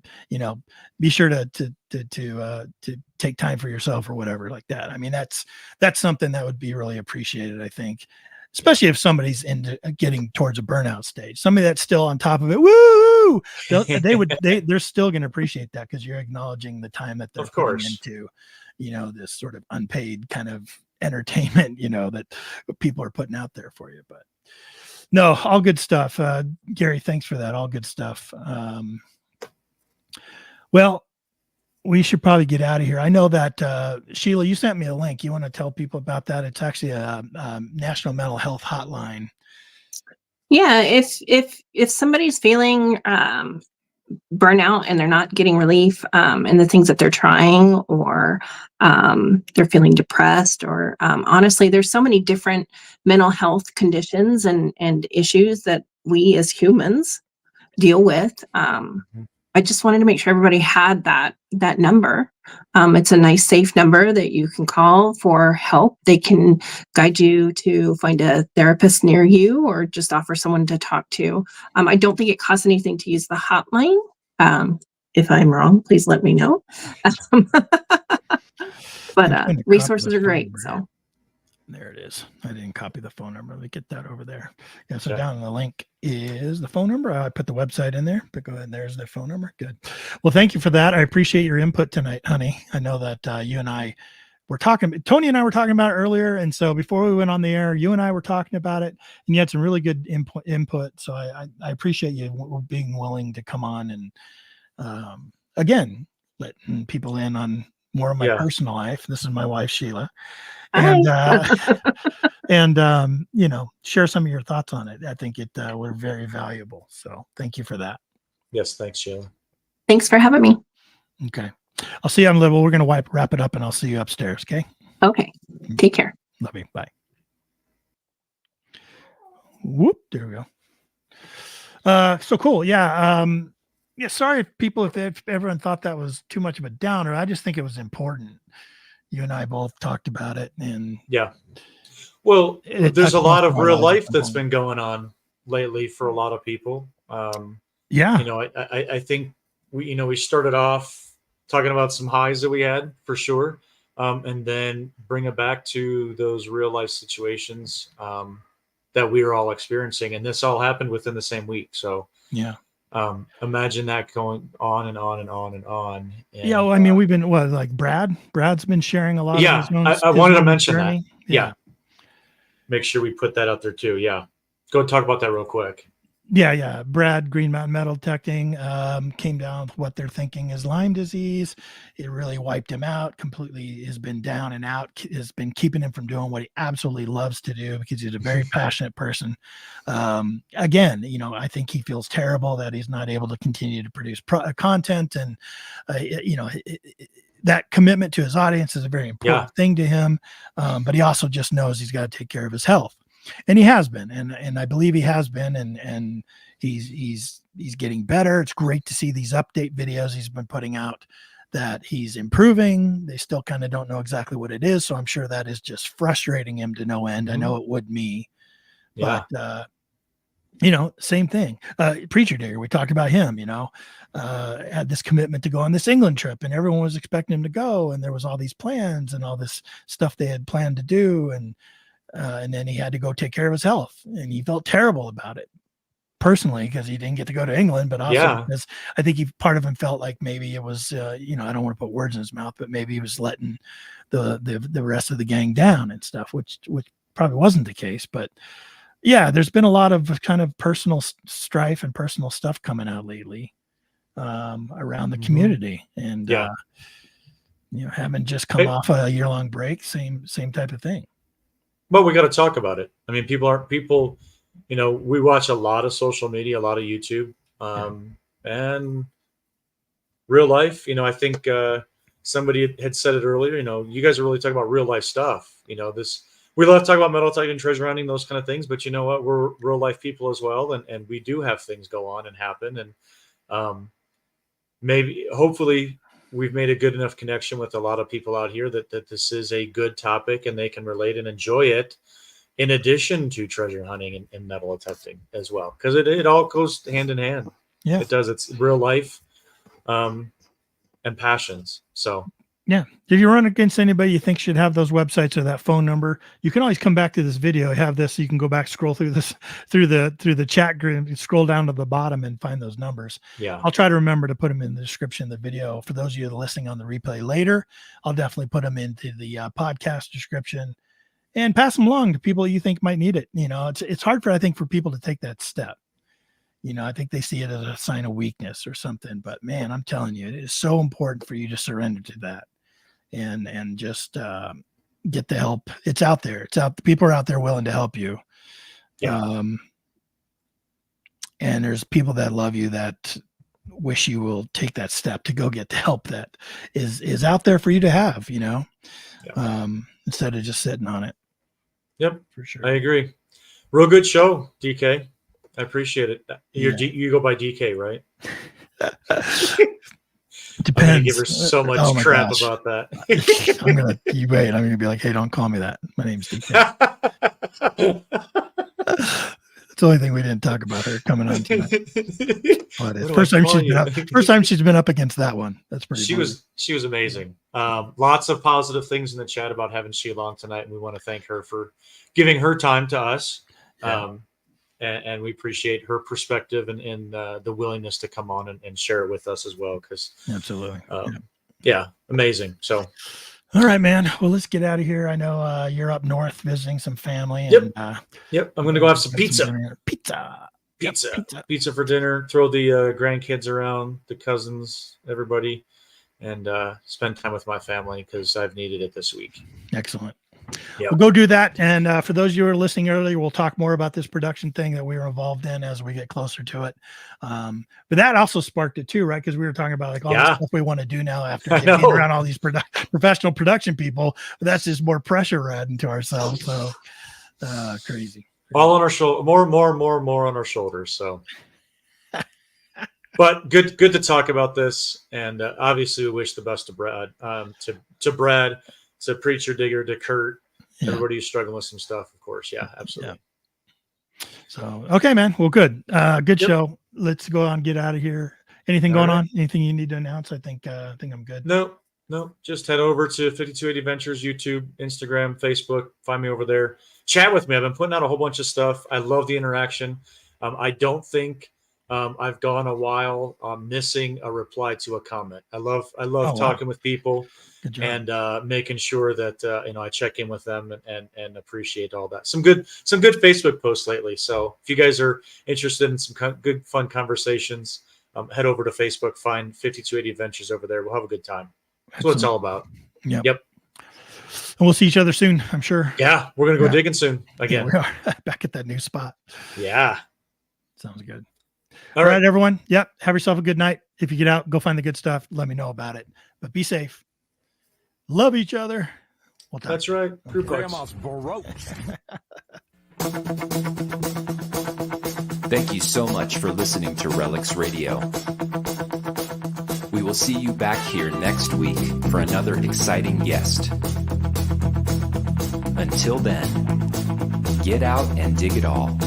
take time for yourself or whatever like that. I mean, that's something that would be really appreciated, I think, especially if somebody's into getting towards a burnout stage, somebody that's still on top of it. Woo! They're still going to appreciate that, because you're acknowledging the time that they're putting into, this sort of unpaid kind of entertainment, that people are putting out there for you. But no, all good stuff. Gary, thanks for that. All good stuff. Well, we should probably get out of here. I know that Sheila, you sent me a link. You want to tell people about that? It's actually a National Mental Health Hotline. Yeah, if somebody's feeling burnout and they're not getting relief in the things that they're trying, or they're feeling depressed, or honestly, there's so many different mental health conditions and issues that we as humans deal with. I just wanted to make sure everybody had that number. It's a nice, safe number that you can call for help. They can guide you to find a therapist near you, or just offer someone to talk to. I don't think it costs anything to use the hotline. If I'm wrong, please let me know. But I'm trying to copy resources the are phone great. number. So There it is. I didn't copy the phone number. Let me get that over there. Yeah. So Okay. down in the link is the phone number. I put the website in there, but go ahead. There's the phone number. Good. Well, thank you for that. I appreciate your input tonight, honey. I know that you and I were talking, Tony and I were talking about it earlier. And so before we went on the air, you and I were talking about it, and you had some really good input. So I appreciate you being willing to come on and again, letting people in on more of my personal life. This is my wife, Sheila. And you know, share some of your thoughts on it. I think it were very valuable. So thank you for that. Yes, thanks, Sheila. thanks for having me. Okay. I'll see you on level. We're going to wrap it up, and I'll see you upstairs. Okay. Okay. Take care. Love you. Bye. Whoop. There we go. So cool. Yeah. Yeah. Sorry if everyone thought that was too much of a downer. I just think it was important. You and I both talked about it, and yeah. Well, there's a lot of real life that's been going on lately for a lot of people. Yeah. You know, I think we started off talking about some highs that we had for sure. And then bring it back to those real life situations that we were all experiencing. And this all happened within the same week. So yeah. Imagine that going on and on and on and on. And, yeah. Well, I mean, we've been like Brad's been sharing a lot. Yeah. Of his own, I wanted to mention journey. that. Yeah. Make sure we put that out there too. Yeah. Go talk about that real quick. Yeah. Brad, Green Mountain Metal Detecting, came down with what they're thinking is Lyme disease. It really wiped him out completely. Has been down and out, has been keeping him from doing what he absolutely loves to do because he's a very passionate person. Again, you know, I think he feels terrible that he's not able to continue to produce content, and you know, that commitment to his audience is a very important thing to him. But he also just knows he's got to take care of his health. And he has been, and I believe he has been, and he's getting better. It's great to see these update videos he's been putting out, that he's improving. They still kind of don't know exactly what it is, so I'm sure that is just frustrating him to no end. I know it would me, but you know, same thing. Preacher Digger, we talked about him. You know, had this commitment to go on this England trip, and everyone was expecting him to go, and there was all these plans and all this stuff they had planned to do, and then he had to go take care of his health, and he felt terrible about it personally because he didn't get to go to England, but also because I think part of him felt like maybe it was, you know, I don't want to put words in his mouth, but maybe he was letting the rest of the gang down and stuff, which probably wasn't the case. But yeah, there's been a lot of kind of personal strife and personal stuff coming out lately around the community, and you know, having just come off a year-long break, same type of thing. But we got to talk about it. I mean, people, you know, we watch a lot of social media, a lot of YouTube, and real life. You know, I think somebody had said it earlier. You know, you guys are really talking about real life stuff. You know, we love to talk about metal detecting, treasure hunting, those kind of things. But you know what? We're real life people as well, and we do have things go on and happen. And hopefully, we've made a good enough connection with a lot of people out here that this is a good topic and they can relate and enjoy it, in addition to treasure hunting and metal detecting as well, because it all goes hand in hand. Yeah, it does. It's real life and passions. So yeah, if you run against anybody you think should have those websites or that phone number, you can always come back to this video. I have this, so you can go back, scroll through the chat group, scroll down to the bottom and find those numbers. Yeah, I'll try to remember to put them in the description of the video. For those of you that are listening on the replay later, I'll definitely put them into the podcast description and pass them along to people you think might need it. You know, it's hard for people to take that step. You know, I think they see it as a sign of weakness or something, but man, I'm telling you, it is so important for you to surrender to that. And just get the help. It's out there. It's out. People are out there willing to help you. Yeah. And there's people that love you that wish you will take that step to go get the help that is out there for you to have, you know, instead of just sitting on it. Yep. For sure. I agree. Real good show, DK. I appreciate it. You go by DK, right? Depends. I'm gonna give her so much crap about that. I'm gonna be like, hey, don't call me that. My name's DK. That's the only thing we didn't talk about her coming on tonight. But it's What do first I time call she's been up. you? First time she's been up against that one. That's pretty. She was amazing. Lots of positive things in the chat about having Sheila on tonight, and we want to thank her for giving her time to us. Yeah. And we appreciate her perspective and the willingness to come on and share it with us as well. Because Absolutely. yeah, amazing. So. All right, man. Well, let's get out of here. I know you're up north visiting some family. Yep. And, Yep. I'm going to go have some pizza. Pizza for dinner. Throw the grandkids around, the cousins, everybody, and spend time with my family because I've needed it this week. Excellent. Yep. We'll go do that. And for those of you who are listening earlier, we'll talk more about this production thing that we were involved in as we get closer to it. But that also sparked it too, right? Because we were talking about like all the stuff we want to do now after being around all these professional production people. But that's just more pressure we're adding to ourselves. So crazy. All on our shoulder, more on our shoulders. So, but good to talk about this. And obviously, we wish the best to Brad, to Brad, to Preacher Digger, to Kurt, everybody who's struggling with some stuff. Of course, yeah, absolutely. Yeah. So, okay, man. Well, good. Good show. Let's go on, get out of here. Anything going on? Anything you need to announce? I think I'm good. No. Just head over to 5280 Ventures, YouTube, Instagram, Facebook. Find me over there. Chat with me. I've been putting out a whole bunch of stuff. I love the interaction. I don't think I've gone a while missing a reply to a comment. I love talking with people and making sure that I check in with them and appreciate all that. Some good Facebook posts lately. So if you guys are interested in some good fun conversations, head over to Facebook. Find 5280 Adventures over there. We'll have a good time. That's what it's all about. Yep. And we'll see each other soon, I'm sure. Yeah, we're gonna go digging soon again. Yeah, we are back at that new spot. Yeah, sounds good. All right, everyone. Yep. Have yourself a good night. If you get out, go find the good stuff. Let me know about it. But be safe. Love each other. That's right. Grandma's broke. Thank you so much for listening to RELICS Radio. We will see you back here next week for another exciting guest. Until then, get out and dig it all.